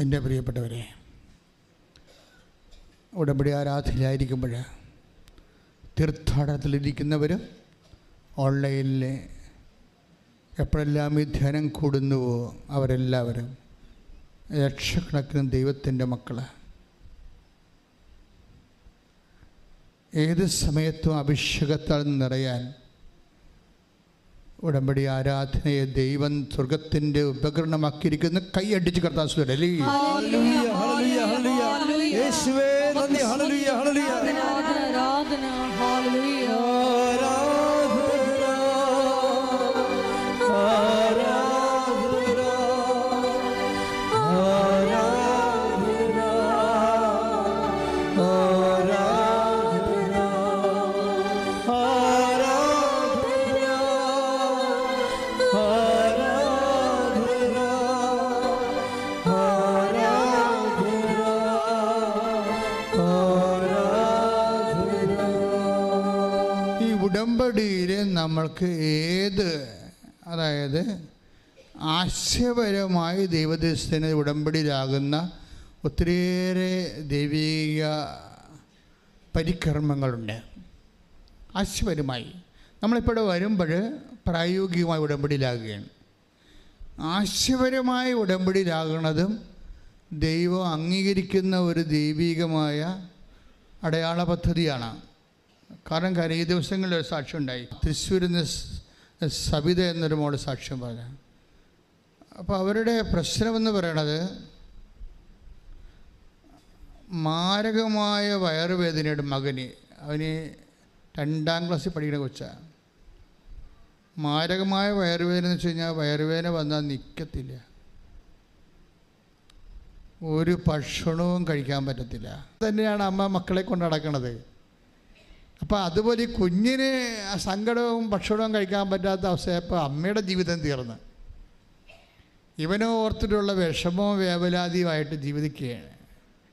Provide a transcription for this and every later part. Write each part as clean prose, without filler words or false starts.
എൻ്റെ പ്രിയപ്പെട്ടവരെ, ഉടമ്പടി ആരാധനയിലായിരിക്കുമ്പോൾ തീർത്ഥാടനത്തിലിരിക്കുന്നവർ ഓൺലൈനിൽ എപ്പോഴെല്ലാം ഈ ധ്യാനം കൂടുന്നുവോ അവരെല്ലാവരും ലക്ഷക്കണക്കിന് ദൈവത്തിൻ്റെ മക്കൾ. ഏത് സമയത്തും അഭിഷേകത്താൽ നിറയാൻ ഉടമ്പടി ആരാധനയെ ദൈവം സ്വർഗത്തിൻ്റെ ഉപകരണമാക്കിയിരിക്കുന്ന കൈയടിച്ച് കർത്താൻ സുരലി. ഉടമ്പടിയിൽ നമ്മൾക്ക് അതായത് ആശയപരമായി ദൈവദൃശ്യത്തിന് ഉടമ്പടിയിലാകുന്ന ഒത്തിരിയേറെ ദൈവിക പരികർമ്മങ്ങളുണ്ട്. ആശയപരമായി നമ്മളിപ്പോൾ വരുമ്പോൾ പ്രായോഗികമായി ഉടമ്പടിയിലാകുകയാണ്. ആശയപരമായ ഉടമ്പടിയിലാകുന്നതും ദൈവം അംഗീകരിക്കുന്ന ഒരു ദൈവികമായ അടയാള പദ്ധതിയാണ്. കാരണം ഈ ദിവസങ്ങളിൽ ഒരു സാക്ഷ്യം ഉണ്ടായി. തൃശ്ശൂരിൽ നിന്ന് സബിത എന്നൊരു മോള് സാക്ഷ്യം പറഞ്ഞു. അപ്പോൾ അവരുടെ പ്രശ്നമെന്ന് പറയണത് മാരകമായ വയറുവേദനയുടെ മകന്, അവന് 2ാം ക്ലാസ്സിൽ പഠിക്കുന്ന കൊച്ചാണ്. മാരകമായ വയറുവേദന എന്ന് വെച്ച് കഴിഞ്ഞാൽ വയറുവേദന വന്നാൽ നിൽക്കത്തില്ല, ഒരു ഭക്ഷണവും കഴിക്കാൻ പറ്റത്തില്ല. തന്നെയാണ് അമ്മ മക്കളെ കൊണ്ട് നടക്കണത്. അപ്പോൾ അതുപോലെ ഈ കുഞ്ഞിന് സങ്കടവും ഭക്ഷണവും കഴിക്കാൻ പറ്റാത്ത അവസ്ഥയപ്പോൾ അമ്മയുടെ ജീവിതം തീർന്ന് ഇവനോ ഓർത്തിട്ടുള്ള വിഷമവും വേവലാതിയുമായിട്ട് ജീവിക്കുകയാണ്.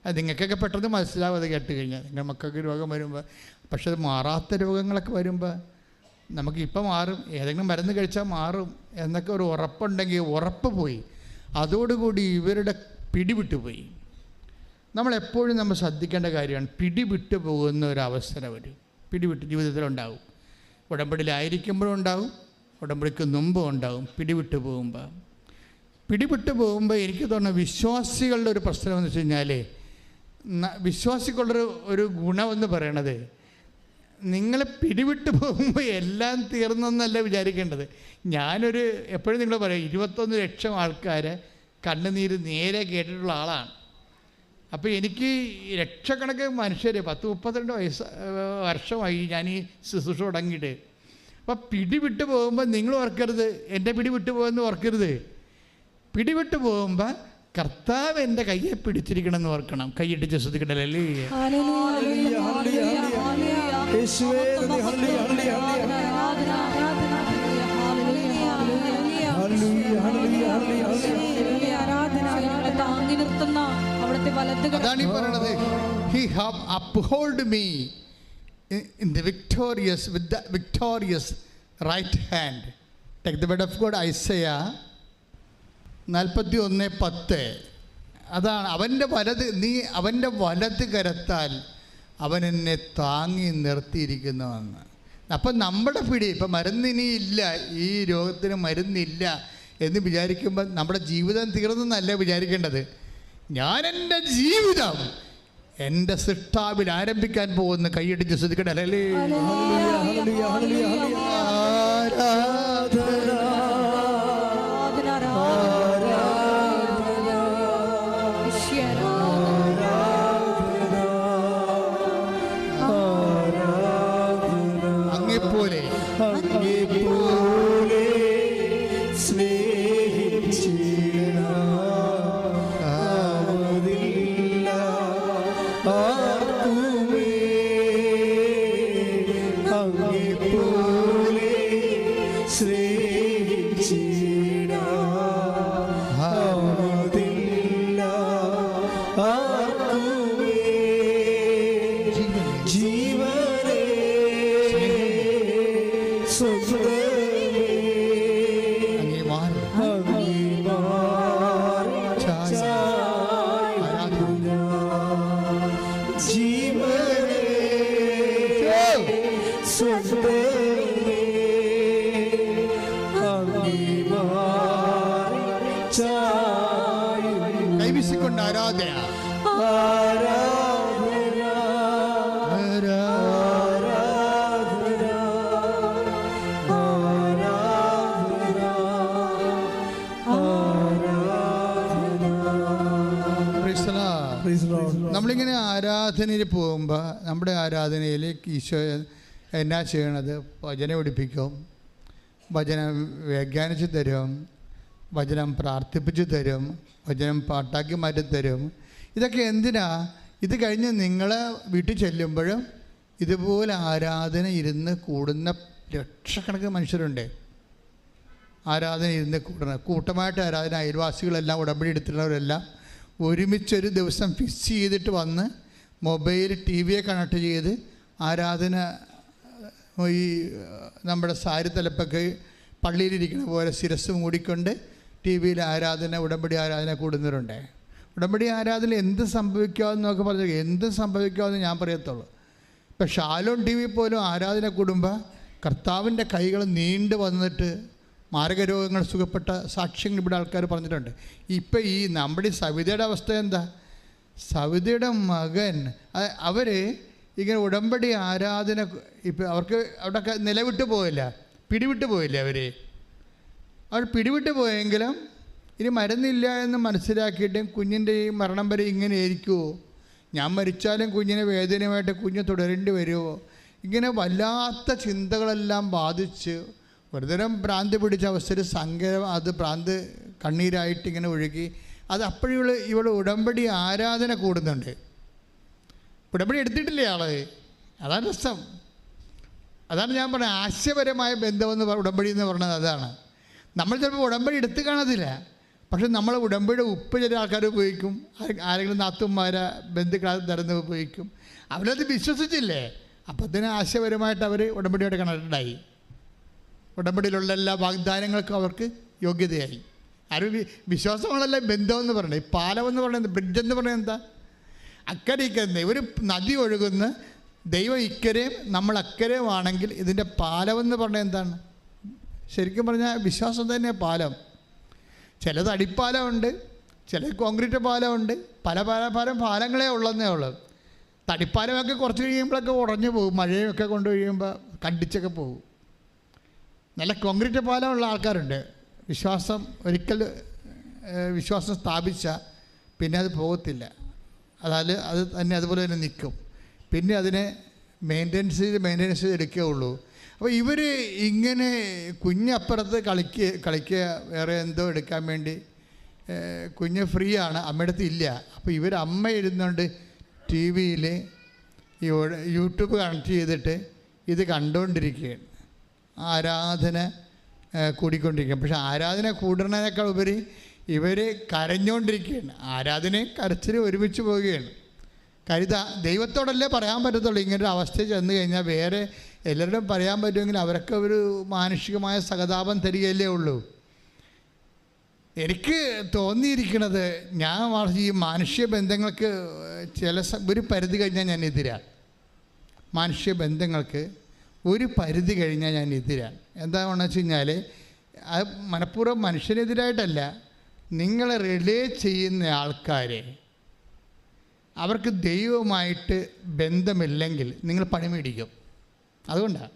അത് നിങ്ങൾക്കൊക്കെ പെട്ടെന്ന് മനസ്സിലാവും അത് കേട്ട് കഴിഞ്ഞാൽ. നിങ്ങൾ മക്കൾക്ക് രോഗം വരുമ്പോൾ. പക്ഷെ അത് മാറാത്ത രോഗങ്ങളൊക്കെ വരുമ്പോൾ നമുക്കിപ്പോൾ മാറും, ഏതെങ്കിലും മരുന്ന് കഴിച്ചാൽ മാറും എന്നൊക്കെ ഒരു ഉറപ്പുണ്ടെങ്കിൽ ഉറപ്പ് പോയി. അതോടുകൂടി ഇവരുടെ പിടിവിട്ടു പോയി. നമ്മളെപ്പോഴും നമ്മൾ ശ്രദ്ധിക്കേണ്ട കാര്യമാണ്, പിടിവിട്ടു പോകുന്ന ഒരവസരം വരും. പിടിവിട്ട് ജീവിതത്തിലുണ്ടാവും. ഉടമ്പടിയിലായിരിക്കുമ്പോഴും ഉണ്ടാവും, ഉടമ്പടിക്ക് മുമ്പും ഉണ്ടാവും. പിടിവിട്ട് പോകുമ്പോൾ എനിക്ക് തോന്നുന്ന വിശ്വാസികളുടെ ഒരു പ്രശ്നമെന്ന് വെച്ച് കഴിഞ്ഞാൽ, വിശ്വാസികളുടെ ഒരു ഗുണമെന്ന് പറയണത്, നിങ്ങൾ പിടിവിട്ട് പോകുമ്പോൾ എല്ലാം തീർന്നെന്നല്ല വിചാരിക്കേണ്ടത്. ഞാനൊരു എപ്പോഴും നിങ്ങൾ പറയാം, 21 ലക്ഷം ആൾക്കാരെ കണ്ണുനീര് നേരെ കേട്ടിട്ടുള്ള ആളാണ്. അപ്പോൾ എനിക്ക് ലക്ഷക്കണക്കിന് മനുഷ്യർ 10-32 വർഷമായി ഞാൻ ഈ ശുശ്രൂഷ തുടങ്ങിയിട്ട്. അപ്പോൾ പിടിവിട്ട് പോകുമ്പോൾ നിങ്ങൾ ഓർക്കരുത്, എൻ്റെ പിടിവിട്ട് പോകുമെന്ന് ഓർക്കരുത്. പിടിവിട്ട് പോകുമ്പോൾ കർത്താവ് എൻ്റെ കയ്യെ പിടിച്ചിരിക്കണമെന്ന് ഓർക്കണം. കൈയിട്ടിച്ച് ശ്രദ്ധിക്കണല്ലേ. അതാണ് ഈ പറയണത്. He have uphold me in the victorious with the victorious right hand. Take the word of God, Isaiah 41:10. അതാണ് അവൻ്റെ വലത് കരത്താൽ അവൻ എന്നെ താങ്ങി നിർത്തിയിരിക്കുന്നുവെന്ന്. അപ്പം നമ്മുടെ പിടി ഇപ്പം മരുന്നിനിയില്ല, ഈ രോഗത്തിന് മരുന്നില്ല എന്ന് വിചാരിക്കുമ്പോൾ നമ്മുടെ ജീവിതം തീർന്നെന്നല്ല വിചാരിക്കേണ്ടത്. ഞാൻ എൻ്റെ ജീവിതം എൻ്റെ സൃഷ്ടാവിൽ ആരംഭിക്കാൻ പോകുന്ന കൈയടിച്ച് ശ്രദ്ധിക്കണല്ലേ. അങ്ങെപ്പോലെ ശ്രീ കൈവീശിക്കൊണ്ട് ആരാധന നമ്മളിങ്ങനെ ആരാധനയിൽ പോകുമ്പോൾ നമ്മുടെ ആരാധനയിൽ ഈശോ എന്നാ ചെയ്യണത്? വചനം പഠിപ്പിക്കും, വചനം വ്യാഖ്യാനിച്ച് തരും, വചനം പ്രാർത്ഥിപ്പിച്ച് തരും, വചനം പാട്ടാക്കി മാറ്റി തരും. ഇതൊക്കെ എന്തിനാ? ഇത് കഴിഞ്ഞ് നിങ്ങൾ വീട്ടിൽ ചെല്ലുമ്പോഴും ഇതുപോലെ ആരാധന ഇരുന്ന് കൂടുന്ന ലക്ഷക്കണക്കിന് മനുഷ്യരുണ്ട്. ആരാധന ഇരുന്ന് കൂടുന്ന കൂട്ടമായിട്ട് ആരാധന, അയൽവാസികളെല്ലാം ഉടമ്പടി എടുത്തിട്ടുള്ളവരെല്ലാം ഒരുമിച്ചൊരു ദിവസം ഫിക്സ് ചെയ്തിട്ട് വന്ന് മൊബൈൽ ടി വിയെ കണക്ട് ചെയ്ത് ആരാധന ഈ നമ്മുടെ സാരി തലപ്പൊക്കെ പള്ളിയിലിരിക്കുന്ന പോലെ ശിരസ് മൂടിക്കൊണ്ട് ടി വിയിൽ ആരാധന, ഉടമ്പടി ആരാധന കൂടുന്നവരുണ്ട്. ഉടമ്പടി ആരാധന എന്ത് സംഭവിക്കാമെന്നൊക്കെ പറഞ്ഞു, എന്ത് സംഭവിക്കാമെന്ന് ഞാൻ പറയത്തുള്ളൂ. ഇപ്പം ഷാലോൺ ടി വി പോലും ആരാധന കൂടുമ്പോൾ കർത്താവിൻ്റെ കൈകൾ നീണ്ടു വന്നിട്ട് മാരകരോഗങ്ങൾ സുഖപ്പെട്ട സാക്ഷ്യങ്ങൾ ഇവിടെ ആൾക്കാർ പറഞ്ഞിട്ടുണ്ട്. ഇപ്പം ഈ നമ്മുടെ സവിതയുടെ അവസ്ഥ എന്താ? സവിതയുടെ മകൻ അവർ ഇങ്ങനെ ഉടമ്പടി ആരാധന ഇപ്പം അവർക്ക് അവിടെ നിലവിട്ട് പോയില്ല, പിടിവിട്ട് പോയില്ല. അവർ പിടിവിട്ട് പോയെങ്കിലും ഇനി മരുന്നില്ല എന്ന് മനസ്സിലാക്കിയിട്ടും കുഞ്ഞിൻ്റെ ഈ മരണം വരെ ഇങ്ങനെ ആയിരിക്കുമോ? ഞാൻ മരിച്ചാലും കുഞ്ഞിനെ വേദനയുമായിട്ട് കുഞ്ഞ് തുടരേണ്ടി വരുമോ? ഇങ്ങനെ വല്ലാത്ത ചിന്തകളെല്ലാം ബാധിച്ച് ഒരുതരം ഭ്രാന്തി പിടിച്ച അവസ്ഥയിൽ സങ്കരം, അത് ഭ്രാന്ത് കണ്ണീരായിട്ട് ഇങ്ങനെ ഒഴുകി. അത് അപ്പോഴും ഇവൾ ഉടമ്പടി ആരാധന കൂടുന്നുണ്ട്. ഉടമ്പടി എടുത്തിട്ടില്ലേ ആള്? അതാണ് രസം. അതാണ് ഞാൻ പറഞ്ഞത് ആശയപരമായ ബന്ധമെന്ന് ഉടമ്പടി എന്ന് പറഞ്ഞത് അതാണ്. നമ്മൾ ചിലപ്പോൾ ഉടമ്പടി എടുത്ത് കാണത്തില്ല, പക്ഷെ നമ്മൾ ഉടമ്പടിയുടെ ഉപ്പ് ചില ആൾക്കാർ ഉപയോഗിക്കും, ആരെങ്കിലും നാത്തുമാരെ ബന്ധുക്കളെ തരുന്നത് ഉപയോഗിക്കും. അവരത് വിശ്വസിച്ചില്ലേ, അപ്പത്തിന് ആശയപരമായിട്ട് അവർ ഉടമ്പടിയോടെ കണക്റ്റഡായി. ഉടമ്പടിയിലുള്ള എല്ലാ വാഗ്ദാനങ്ങൾക്കും അവർക്ക് യോഗ്യതയായി. ആരും വിശ്വാസങ്ങളല്ല ബന്ധമെന്ന് പറയുന്നത്. ഈ പാലമെന്ന് പറയുന്നത്, ബ്രിഡ്ജ് എന്ന് പറയുന്നത് എന്താ? അക്കരെ ഇക്കരെ ഒരു നദി ഒഴുകുന്ന ദൈവം ഇക്കരെയും നമ്മൾ അക്കരെയും ആണെങ്കിൽ ഇതിൻ്റെ പാലമെന്ന് പറഞ്ഞാൽ എന്താണ്? ശരിക്കും പറഞ്ഞാൽ വിശ്വാസം തന്നെ പാലം. ചിലത് അടിപ്പാലമുണ്ട്, ചില കോൺക്രീറ്റ് പാലമുണ്ട്, പല പാലങ്ങളേ ഉള്ളതെന്നേ ഉള്ളൂ. തടിപ്പാലമൊക്കെ കുറച്ച് കഴിയുമ്പോഴൊക്കെ ഉടഞ്ഞു പോകും, മഴയൊക്കെ കൊണ്ട് കഴിയുമ്പോൾ കണ്ടിച്ചൊക്കെ പോകും. നല്ല കോൺക്രീറ്റ് പാലമുള്ള ആൾക്കാരുണ്ട്. വിശ്വാസം ഒരിക്കൽ വിശ്വാസം സ്ഥാപിച്ച പിന്നെ അത് പോകത്തില്ല. അതായത് അത് തന്നെ അതുപോലെ തന്നെ നിൽക്കും. പിന്നെ അതിനെ മെയിൻ്റെനൻസ് ചെയ്ത് എടുക്കുകയുള്ളൂ. അപ്പോൾ ഇവർ ഇങ്ങനെ കുഞ്ഞപ്പുറത്ത് കളിക്കുക വേറെ എന്തോ എടുക്കാൻ വേണ്ടി കുഞ്ഞ് ഫ്രീ ആണ്, അമ്മയുടെ അടുത്ത് ഇല്ല. അപ്പോൾ ഇവർ അമ്മ ഇരുന്നുകൊണ്ട് ടി വിയിൽ ഈ യൂട്യൂബ് കണക്ട് ചെയ്തിട്ട് ഇത് കണ്ടുകൊണ്ടിരിക്കുകയാണ്. ആരാധന കൂടിക്കൊണ്ടിരിക്കുകയാണ്. പക്ഷെ ആരാധന കൂടുന്നതിനേക്കാൾ ഉപരി ഇവർ കരഞ്ഞുകൊണ്ടിരിക്കുകയാണ്. ആരാധനയും കരച്ചിലും ഒരുമിച്ച് പോവുകയാണ്. ദൈവത്തോടല്ലേ പറയാൻ പറ്റത്തുള്ളൂ. ഇങ്ങനൊരു അവസ്ഥയിൽ ചെന്ന് കഴിഞ്ഞാൽ വേറെ എല്ലാവരുടെയും പറയാൻ പറ്റുമെങ്കിൽ അവരൊക്കെ ഒരു മാനുഷികമായ സഹതാപം തരികയല്ലേ ഉള്ളൂ. എനിക്ക് തോന്നിയിരിക്കുന്നത്, ഞാൻ ഈ മാനുഷിക ബന്ധങ്ങൾക്ക് ഒരു പരിധി കഴിഞ്ഞാൽ ഞാൻ എതിരാണ്. മാനുഷിക ബന്ധങ്ങൾക്ക് ഒരു പരിധി കഴിഞ്ഞാൽ ഞാൻ എതിരാണ്. എന്താണെന്ന് വെച്ച് കഴിഞ്ഞാൽ അത് മനഃപൂർവ്വം മനുഷ്യനെതിരായിട്ടല്ല, നിങ്ങളെ റിലേ ചെയ്യുന്ന ആൾക്കാരെ അവർക്ക് ദൈവവുമായിട്ട് ബന്ധമില്ലെങ്കിൽ നിങ്ങൾ പണി മേടിക്കും. അതുകൊണ്ടാണ്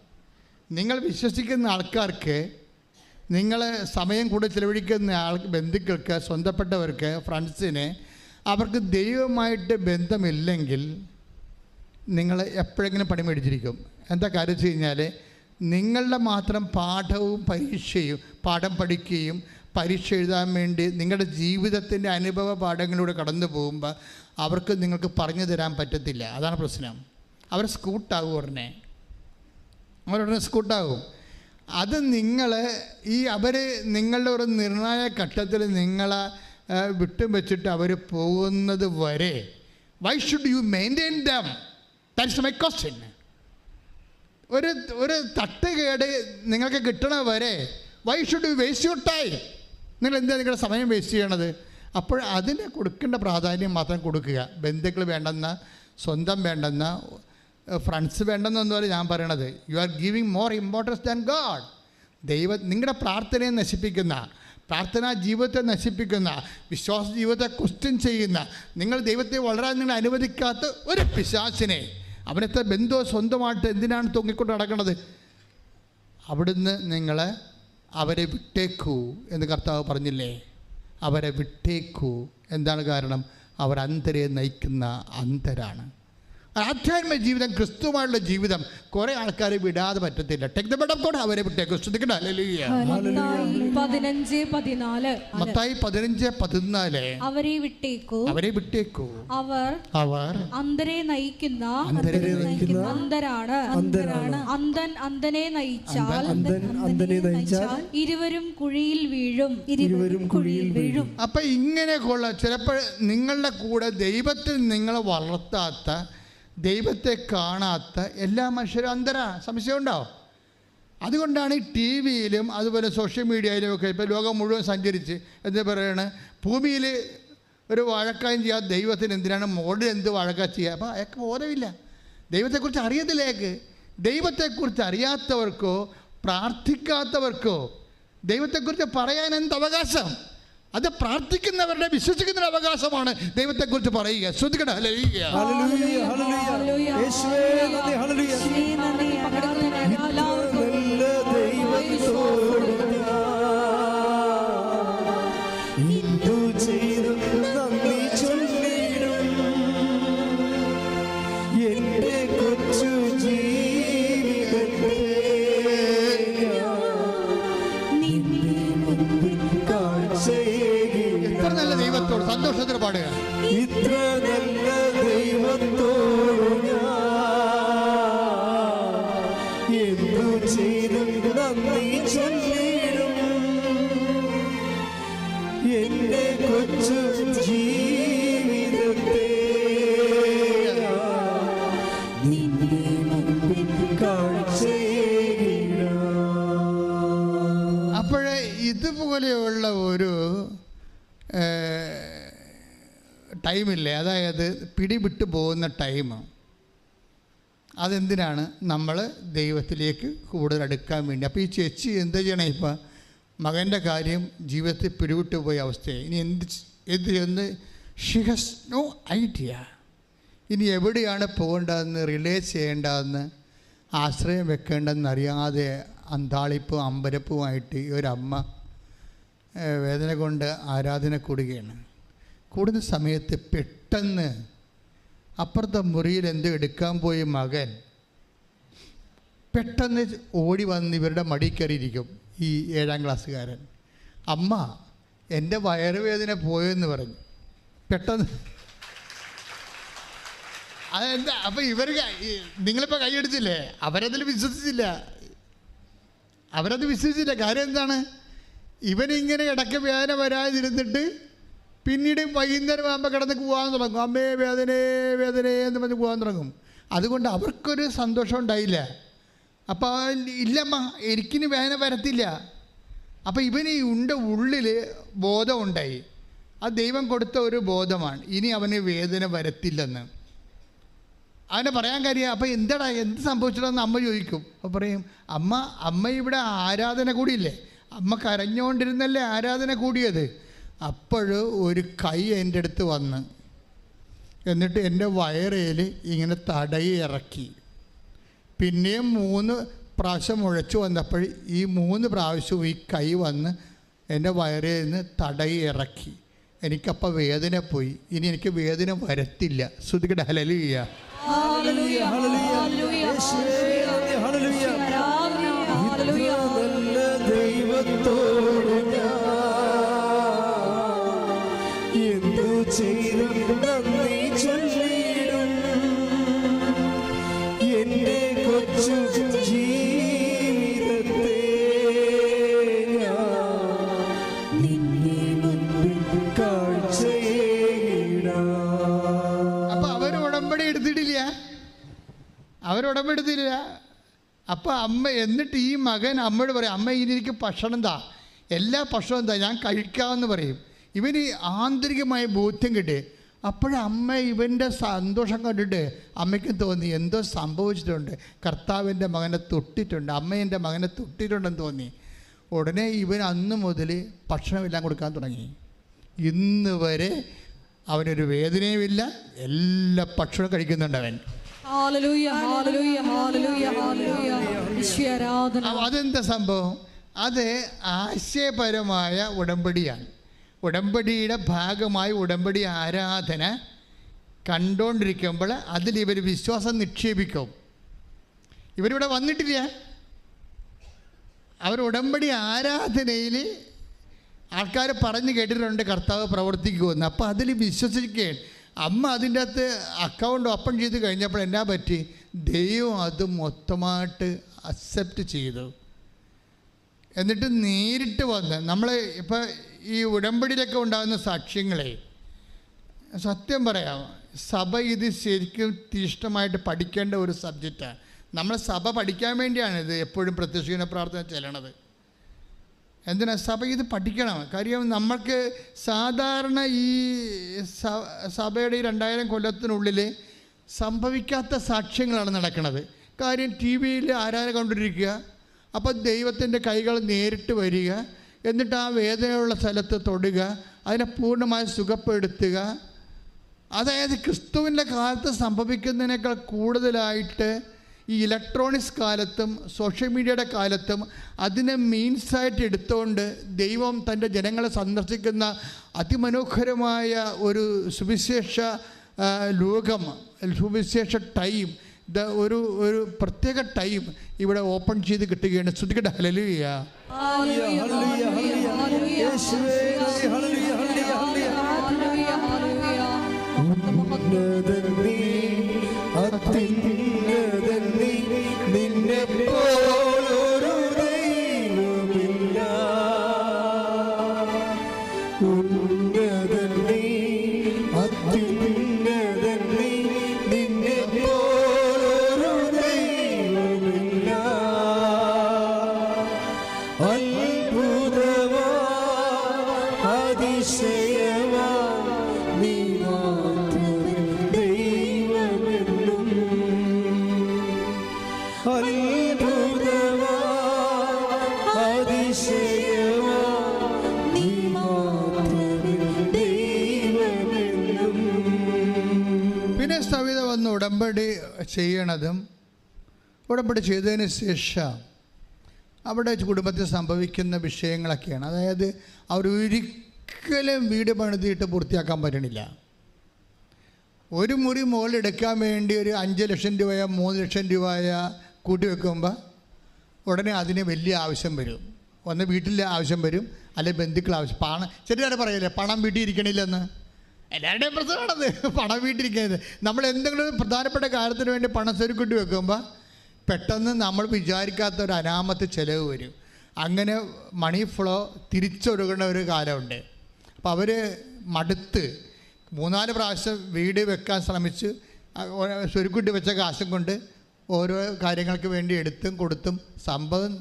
നിങ്ങൾ വിശ്വസിക്കുന്ന ആൾക്കാർക്ക്, നിങ്ങൾ സമയം കൂടെ ചിലവഴിക്കുന്ന ബന്ധുക്കൾക്ക്, സ്വന്തപ്പെട്ടവർക്ക്, ഫ്രണ്ട്സിന് അവർക്ക് ദൈവവുമായിട്ട് ബന്ധമില്ലെങ്കിൽ നിങ്ങൾ എപ്പോഴെങ്കിലും പണി മേടിച്ചിരിക്കും. എന്താ കാര്യം വെച്ച് കഴിഞ്ഞാൽ നിങ്ങളുടെ മാത്രം പാഠം പഠിക്കുകയും പരീക്ഷ എഴുതാൻ വേണ്ടി നിങ്ങളുടെ ജീവിതത്തിൻ്റെ അനുഭവ പാഠങ്ങളിലൂടെ കടന്നു പോകുമ്പോൾ അവർക്ക് നിങ്ങൾക്ക് പറഞ്ഞു തരാൻ പറ്റത്തില്ല. അതാണ് പ്രശ്നം. അവർ സ്കൂട്ടാകും, അവരുടനെ സ്കൂട്ടാകും. അത് നിങ്ങൾ നിങ്ങളുടെ ഒരു നിർണായക ഘട്ടത്തിൽ നിങ്ങളെ വിട്ടും വെച്ചിട്ട് അവർ പോകുന്നത് വരെ why should you maintain dum? That's my question. ഒരു തട്ടുകേട് നിങ്ങൾക്ക് കിട്ടണ വരെ why should you waste your time? നിങ്ങൾ എന്താ നിങ്ങളുടെ സമയം വേസ്റ്റ് ചെയ്യണത്? അപ്പോൾ അതിന് കൊടുക്കേണ്ട പ്രാധാന്യം മാത്രം കൊടുക്കുക. ബന്ധുക്കൾ വേണ്ടെന്ന, സ്വന്തം വേണ്ടെന്ന, ഫ്രണ്ട്സ് വേണ്ടെന്നൊന്നുമല്ല ഞാൻ പറയണത്. You are giving more importance than God. നിങ്ങളുടെ പ്രാർത്ഥനയെ നശിപ്പിക്കുന്ന, പ്രാർത്ഥനാ ജീവിതത്തെ നശിപ്പിക്കുന്ന, വിശ്വാസ ജീവിതത്തെ ക്വസ്റ്റ്യൻ ചെയ്യുന്ന, നിങ്ങൾ ദൈവത്തെ വളരാൻ നിങ്ങൾ അനുവദിക്കാത്ത ഒരു പിശാചിനെ, അവനത്തെ ബന്ധുവോ സ്വന്തമായിട്ട് എന്തിനാണ് തൂങ്ങിക്കൊണ്ട് നടക്കുന്നത്? അവിടുന്ന് അവരെ വിട്ടേക്കൂ എന്ന് കർത്താവ് പറഞ്ഞില്ലേ? അവരെ വിട്ടേക്കൂ. എന്താണ് കാരണം? അവർ അന്ധരെ നയിക്കുന്ന അന്ധരാണ്. ആധ്യാത്മിക ജീവിതം, ക്രിസ്തുവായുള്ള ജീവിതം കുറേ ആൾക്കാർ വിടാതെ പറ്റത്തില്ല. Take the bed of God. അവരെ വിട്ടേക്കൂ. ശ്രദ്ധിക്കട്ടെ. ഹല്ലേലൂയ. മത്തായി 15:14 അവരെ വിട്ടേക്കൂ, അവരെ വിട്ടേക്കൂ. അവർ അന്ധരെ നയിക്കുന്ന അന്ധരാണ്. അന്ധനെ നയിച്ചാൽ ഇരുവരും കുഴിയിൽ വീഴും. അപ്പൊ ഇങ്ങനെയൊക്കെയുള്ള ചിലപ്പോൾ നിങ്ങളുടെ കൂടെ ദൈവത്തിൽ നിങ്ങളെ വളർത്താത്ത, ദൈവത്തെ കാണാത്ത എല്ലാ മനുഷ്യരും അന്ധരാ. സംശയമുണ്ടോ? അതുകൊണ്ടാണ് ഈ ടി വിയിലും അതുപോലെ സോഷ്യൽ മീഡിയയിലും ഒക്കെ ഇപ്പോൾ ലോകം മുഴുവൻ സഞ്ചരിച്ച് എന്താ പറയണ, ഭൂമിയിൽ ഒരു വഴക്കായും ചെയ്യാത്ത ദൈവത്തിന് എന്തിനാണ് മോഡിൽ എന്ത് വഴക്ക ചെയ്യുക? അപ്പോൾ അയാൾക്ക് ബോധമില്ല, ദൈവത്തെക്കുറിച്ച് അറിയത്തില്ലേക്ക്. ദൈവത്തെക്കുറിച്ച് അറിയാത്തവർക്കോ പ്രാർത്ഥിക്കാത്തവർക്കോ ദൈവത്തെക്കുറിച്ച് പറയാൻ എന്ത് അവകാശം? അത് പ്രാർത്ഥിക്കുന്നവരുടെ, വിശ്വസിക്കുന്നവരുടെ അവകാശമാണ് ദൈവത്തെക്കുറിച്ച് പറയുക. ശ്രദ്ധിക്കട്ടെ. ഹല്ലേലൂയ. സന്തോഷത്തിന് പാടുക. ഇത്ര നല്ല ദൈവത്തോട് എന്തു ചെയ്തും നന്ദി ചൊല്ലിടും എന്റെ കൊച്ചു ജീവിതത്തെ നിന്റെ മുമ്പിൽ കാഴ്ചയിടാം. അപ്പോഴേ ഇതുപോലെയുള്ള ഒരു ടൈമില്ലേ, അതായത് പിടിവിട്ട് പോകുന്ന ടൈം, അതെന്തിനാണ്? നമ്മൾ ദൈവത്തിലേക്ക് കൂടുതൽ അടുക്കാൻ വേണ്ടി. അപ്പോൾ ഈ ചേച്ചി എന്താ ചെയ്യണേ? ഇപ്പം മകൻ്റെ കാര്യം ജീവിതത്തിൽ പിടിവിട്ട് പോയ അവസ്ഥയെ ഇനി എന്ത് ചെയ്യുന്നത്? She has no idea. ഇനി എവിടെയാണ് പോകേണ്ടതെന്ന്, റിലേ ചെയ്യേണ്ടതെന്ന്, ആശ്രയം വെക്കേണ്ടതെന്ന് അറിയാതെ അന്താളിപ്പും അമ്പരപ്പുമായിട്ട് ഈ ഒരമ്മ വേദന കൊണ്ട് ആരാധന കൂടുകയാണ്. കൂടുന്ന സമയത്ത് പെട്ടെന്ന് അപ്പുറത്തെ മുറിയിൽ എന്തോ എടുക്കാൻ പോയി മകൻ പെട്ടെന്ന് ഓടി വന്ന് ഇവരുടെ മടി കയറിയിരിക്കും. ഈ 7ാം ക്ലാസ്സുകാരൻ, അമ്മ എൻ്റെ വയറുവേദന പോയെന്ന് പറഞ്ഞു. പെട്ടെന്ന് അതെന്താ? അപ്പം ഇവർ, നിങ്ങളിപ്പോൾ കൈയെടുത്തില്ലേ, അവരത് വിശ്വസിച്ചില്ല. കാര്യം എന്താണ്? ഇവനിങ്ങനെ ഇടയ്ക്ക് വേദന വരാതിരുന്നിട്ട് പിന്നീട് വൈകുന്നേരം ആകുമ്പോൾ കിടന്ന് പോകാൻ തുടങ്ങും. അമ്മേ വേദനേ എന്ന് പറഞ്ഞ് പോകാൻ തുടങ്ങും. അതുകൊണ്ട് അവർക്കൊരു സന്തോഷം ഉണ്ടായില്ല. അപ്പോൾ ഇല്ലമ്മ എനിക്കിനി വേദന വരത്തില്ല. അപ്പോൾ ഇവന് ഉള്ളിൽ ബോധമുണ്ടായി. അത് ദൈവം കൊടുത്ത ഒരു ബോധമാണ്, ഇനി അവന് വേദന വരത്തില്ലെന്ന്. അവനെ പറയാൻ കാര്യം, അപ്പോൾ എന്താടാ എന്ത് സംഭവിച്ചിട്ടെന്ന് അമ്മ ചോദിക്കും. അപ്പോൾ പറയും, അമ്മ ഇവിടെ ആരാധന കൂടിയില്ലേ, അമ്മ കരഞ്ഞുകൊണ്ടിരുന്നല്ലേ ആരാധന കൂടിയത്. അപ്പോൾ ഒരു കൈ എൻ്റെ അടുത്ത് വന്ന് എന്നിട്ട് എൻ്റെ വയറേൽ ഇങ്ങനെ തടയി ഇറക്കി. പിന്നെയും 3 പ്രാവശ്യം മുഴച്ചു വന്നപ്പോൾ ഈ 3 പ്രാവശ്യവും ഈ കൈ വന്ന് എൻ്റെ വയറിൽ നിന്ന് തടയി ഇറക്കി. എനിക്കപ്പോൾ വേദന പോയി. ഇനി എനിക്ക് വേദന വരത്തില്ല. ശ്രുതികട ഹല്ലേലൂയ. അവരുടമ്പെടുത്തില്ല. അപ്പം അമ്മ, എന്നിട്ട് ഈ മകൻ അമ്മയോട് പറയും, അമ്മ ഇനി എനിക്ക് ഭക്ഷണം താ, എല്ലാ ഭക്ഷണം താ, ഞാൻ കഴിക്കാമെന്ന് പറയും. ഇവന് ആന്തരികമായ ബോധ്യം കിട്ടി, അപ്പോഴമ്മ ഇവൻ്റെ സന്തോഷം കണ്ടിട്ട് അമ്മയ്ക്ക് തോന്നി എന്തോ സംഭവിച്ചിട്ടുണ്ട്, കർത്താവിൻ്റെ മകനെ തൊട്ടിട്ടുണ്ട്, അമ്മ എൻ്റെ മകനെ തൊട്ടിട്ടുണ്ടെന്ന് തോന്നി. ഉടനെ ഇവൻ അന്ന് മുതൽ ഭക്ഷണമെല്ലാം കൊടുക്കാൻ തുടങ്ങി. ഇന്ന് വരെ അവനൊരു വേദനയുമില്ല, എല്ലാ ഭക്ഷണവും കഴിക്കുന്നുണ്ട് അവൻ. അതെന്താ സംഭവം? അത് ആശയപരമായ ഉടമ്പടിയാണ്. ഉടമ്പടിയുടെ ഭാഗമായി ഉടമ്പടി ആരാധന കണ്ടുകൊണ്ടിരിക്കുമ്പോൾ അതിലിവർ വിശ്വാസം നിക്ഷേപിക്കും. ഇവരിവിടെ വന്നിട്ടില്ല, അവർ ഉടമ്പടി ആരാധനയിൽ ആൾക്കാർ പറഞ്ഞു കേട്ടിട്ടുണ്ട് കർത്താവ് പ്രവർത്തിക്കുമെന്ന്. അപ്പോൾ അതിൽ വിശ്വസിക്കുകയാണ്. അമ്മ അതിൻ്റെ അകത്ത് അക്കൗണ്ട് ഓപ്പൺ ചെയ്ത് കഴിഞ്ഞപ്പോൾ എന്നാ പറ്റി? ദൈവം അത് മൊത്തമായിട്ട് അക്സെപ്റ്റ് ചെയ്തു. എന്നിട്ട് നേരിട്ട് വന്ന് നമ്മൾ ഇപ്പോൾ ഈ ഉടമ്പടിയിലൊക്കെ ഉണ്ടാകുന്ന സാക്ഷ്യങ്ങളെ സത്യം പറയാം, സഭ ഇത് ശരിക്കും തീഷ്ണമായിട്ട് പഠിക്കേണ്ട ഒരു സബ്ജക്റ്റാണ്. നമ്മൾ സഭ പഠിക്കാൻ വേണ്ടിയാണ് ഇത് എപ്പോഴും പ്രത്യക്ഷീകരണ പ്രാർത്ഥന ചെല്ലണത്. എന്തിനാ? സഭ ഇത് പഠിക്കണം. കാര്യം നമ്മൾക്ക് സാധാരണ ഈ സഭയുടെ ഈ 2000 കൊല്ലത്തിനുള്ളിൽ സംഭവിക്കാത്ത സാക്ഷ്യങ്ങളാണ് നടക്കുന്നത്. കാര്യം ടി വിയിൽ ആരാധന കണ്ടിരിക്കുക, അപ്പോൾ ദൈവത്തിൻ്റെ കൈകൾ നേരിട്ട് വരിക, എന്നിട്ട് ആ വേദനയുള്ള സ്ഥലത്ത് തൊടുക, അതിനെ പൂർണ്ണമായി സുഖപ്പെടുത്തുക. അതായത് ക്രിസ്തുവിൻ്റെ കാലത്ത് സംഭവിക്കുന്നതിനേക്കാൾ കൂടുതലായിട്ട് ഈ ഇലക്ട്രോണിക്സ് കാലത്തും സോഷ്യൽ മീഡിയയുടെ കാലത്തും അതിനെ മീൻസായിട്ട് എടുത്തുകൊണ്ട് ദൈവം തൻ്റെ ജനങ്ങളെ സന്ദർശിക്കുന്ന അതിമനോഹരമായ ഒരു സുവിശേഷ ലോകം, സുവിശേഷ ടൈം, ഒരു പ്രത്യേക ടൈം ഇവിടെ ഓപ്പൺ ചെയ്ത് കിട്ടുകയാണ്. ശ്രുതിക്കട്ടെ ഹല്ലേലൂയ. നിന്നെ പോലൊരു ദൈവമില്ല, ഉന്നതൻ നീ, അത്യുന്നതൻ നീ, നിന്നെ പോലൊരു ദൈവമില്ല. അത്ഭുതമാ അതിശയമാ നീ മാത്രമേ ദൈവമെന്നും. അത്ഭുതമാ അതിശയമാ നീ മാത്രമേ ദൈവമെന്നും. പിന്നെ സവിത വന്ന് ഉടമ്പടി ചെയ്യണതും ഉടമ്പടി ചെയ്തതിന് ശേഷം അവിടെ കുടുംബത്തിൽ സംഭവിക്കുന്ന വിഷയങ്ങളൊക്കെയാണ്. അതായത് അവരൊരിക്കലും വീട് പണിതിട്ട് പൂർത്തിയാക്കാൻ പറ്റണില്ല. ഒരു മുറി മുകളിലെടുക്കാൻ വേണ്ടി ഒരു 5 ലക്ഷം രൂപയോ 3 ലക്ഷം രൂപയോ കൂട്ടി വെക്കുമ്പോൾ ഉടനെ അതിന് വലിയ ആവശ്യം വരും. ഒന്ന് വീട്ടിൽ ആവശ്യം വരും, അല്ലെങ്കിൽ ബന്ധുക്കൾ ആവശ്യം. പണം ചെറിയ പറയില്ലേ, പണം വീട്ടിൽ ഇരിക്കണില്ലെന്ന്. എല്ലാവരുടെയും പ്രശ്നമാണത്, പണം വീട്ടിലിരിക്കുന്നത്. നമ്മൾ എന്തെങ്കിലും പ്രധാനപ്പെട്ട കാര്യത്തിന് വേണ്ടി പണം സ്വരുക്കൂട്ടി വെക്കുമ്പോൾ പെട്ടെന്ന് നമ്മൾ വിചാരിക്കാത്ത ഒരു അനാമത്ത് ചിലവ് വരും. അങ്ങനെ മണി ഫ്ലോ തിരിച്ചൊഴുകുന്ന ഒരു കാലമുണ്ട്. അപ്പോൾ അവർ മടുത്ത് 3-4 പ്രാവശ്യം വീട് വെക്കാൻ ശ്രമിച്ച് സ്വരുക്കൂട്ടി വെച്ച കാശും കൊണ്ട് ഓരോ കാര്യങ്ങൾക്ക് വേണ്ടി എടുത്തും കൊടുത്തും സംഭവം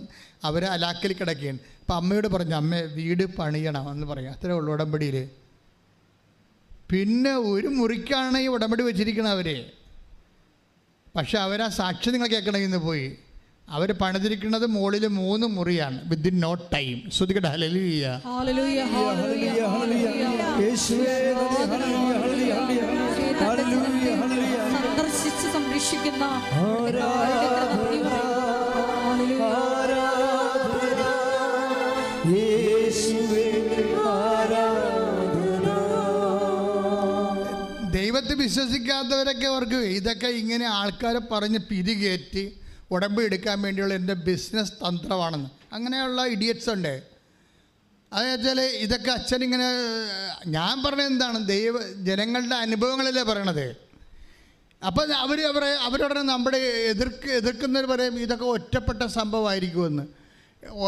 അവരെ അലാക്കൽ കിടക്കുകയാണ്. അപ്പം അമ്മയോട് പറഞ്ഞു, അമ്മ വീട് പണിയണം എന്ന് പറയാം. അത്രേ ഉള്ളൂ ഉടമ്പടിയിൽ. പിന്നെ ഒരു മുറിക്കാണ് ഈ ഉടമ്പടി വെച്ചിരിക്കണം അവർ. പക്ഷെ അവരാ സാക്ഷി നിങ്ങൾ കേൾക്കണമെങ്കിൽ ഇന്ന് പോയി അവർ പണിതിരിക്കുന്നത് മുകളിൽ 3 മുറിയാണ്. Within no time. ശ്രുതിക്കട്ടെ ഹല്ലേലൂയ. സന്ദർശിച്ച് സംരക്ഷിക്കുന്ന ദൈവത്തെ വിശ്വസിക്കാത്തവരൊക്കെ അവർക്ക് ഇതൊക്കെ ഇങ്ങനെ ആൾക്കാരെ പറഞ്ഞ് പിരികേറ്റി ഉടമ്പടി എടുക്കാൻ വേണ്ടിയുള്ള എൻ്റെ ബിസിനസ് തന്ത്രമാണെന്ന്. അങ്ങനെയുള്ള ഇഡിയറ്റ്സ് ഉണ്ട്. അതെന്നുവെച്ചാൽ ഇതൊക്കെ അച്ഛനിങ്ങനെ, ഞാൻ പറഞ്ഞത് എന്താണ്, ജനങ്ങളുടെ അനുഭവങ്ങളല്ലേ പറയണത്. അപ്പം അവരുടനെ നമ്മുടെ എതിർക്കുന്നവർ പറയും ഇതൊക്കെ ഒറ്റപ്പെട്ട സംഭവമായിരിക്കുമെന്ന്.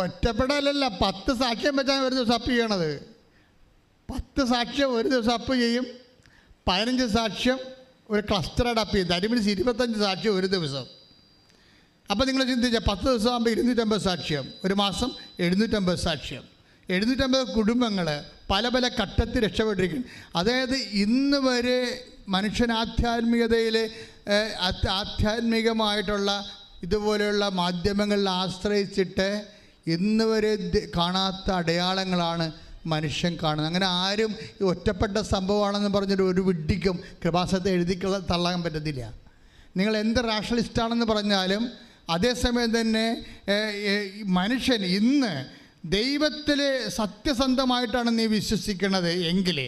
ഒറ്റപ്പെടലല്ല, 10 സാക്ഷ്യം വെച്ചാൽ ഒരു ദിവസം അപ്പ് ചെയ്യണത്. 10 സാക്ഷ്യം ഒരു ദിവസം അപ്പ് ചെയ്യും. 15 സാക്ഷ്യം ഒരു ക്ലസ്റ്ററായിട്ട് അപ്പ് ചെയ്യും. ദാറ്റ് മീൻസ് 25 സാക്ഷ്യം ഒരു ദിവസം. അപ്പോൾ നിങ്ങൾ ചിന്തിച്ചാൽ 10 ദിവസം ആകുമ്പോൾ 250 സാക്ഷ്യം, ഒരു മാസം 750 സാക്ഷ്യം. 750 കുടുംബങ്ങൾ പല പല ഘട്ടത്തിൽ രക്ഷപ്പെട്ടിരിക്കുന്നു. അതായത് ഇന്ന് വരെ മനുഷ്യൻ ആധ്യാത്മികമായിട്ടുള്ള ഇതുപോലെയുള്ള മാധ്യമങ്ങളിൽ ആശ്രയിച്ചിട്ട് ഇന്ന് വരെ കാണാത്ത അടയാളങ്ങളാണ് മനുഷ്യൻ കാണുന്നത്. അങ്ങനെ ആരും ഈ ഒറ്റപ്പെട്ട സംഭവമാണെന്ന് പറഞ്ഞിട്ട് ഒരു വിഡ്ഢിക്കും കൃപാസനത്തെ എഴുതി തള്ളാൻ പറ്റത്തില്ല. നിങ്ങൾ എന്ത് റാഷണലിസ്റ്റാണെന്ന് പറഞ്ഞാലും അതേസമയം തന്നെ മനുഷ്യൻ ഇന്ന് ദൈവത്തിൽ സത്യസന്ധമായിട്ടാണ് നീ വിശ്വസിക്കുന്നത് എങ്കിൽ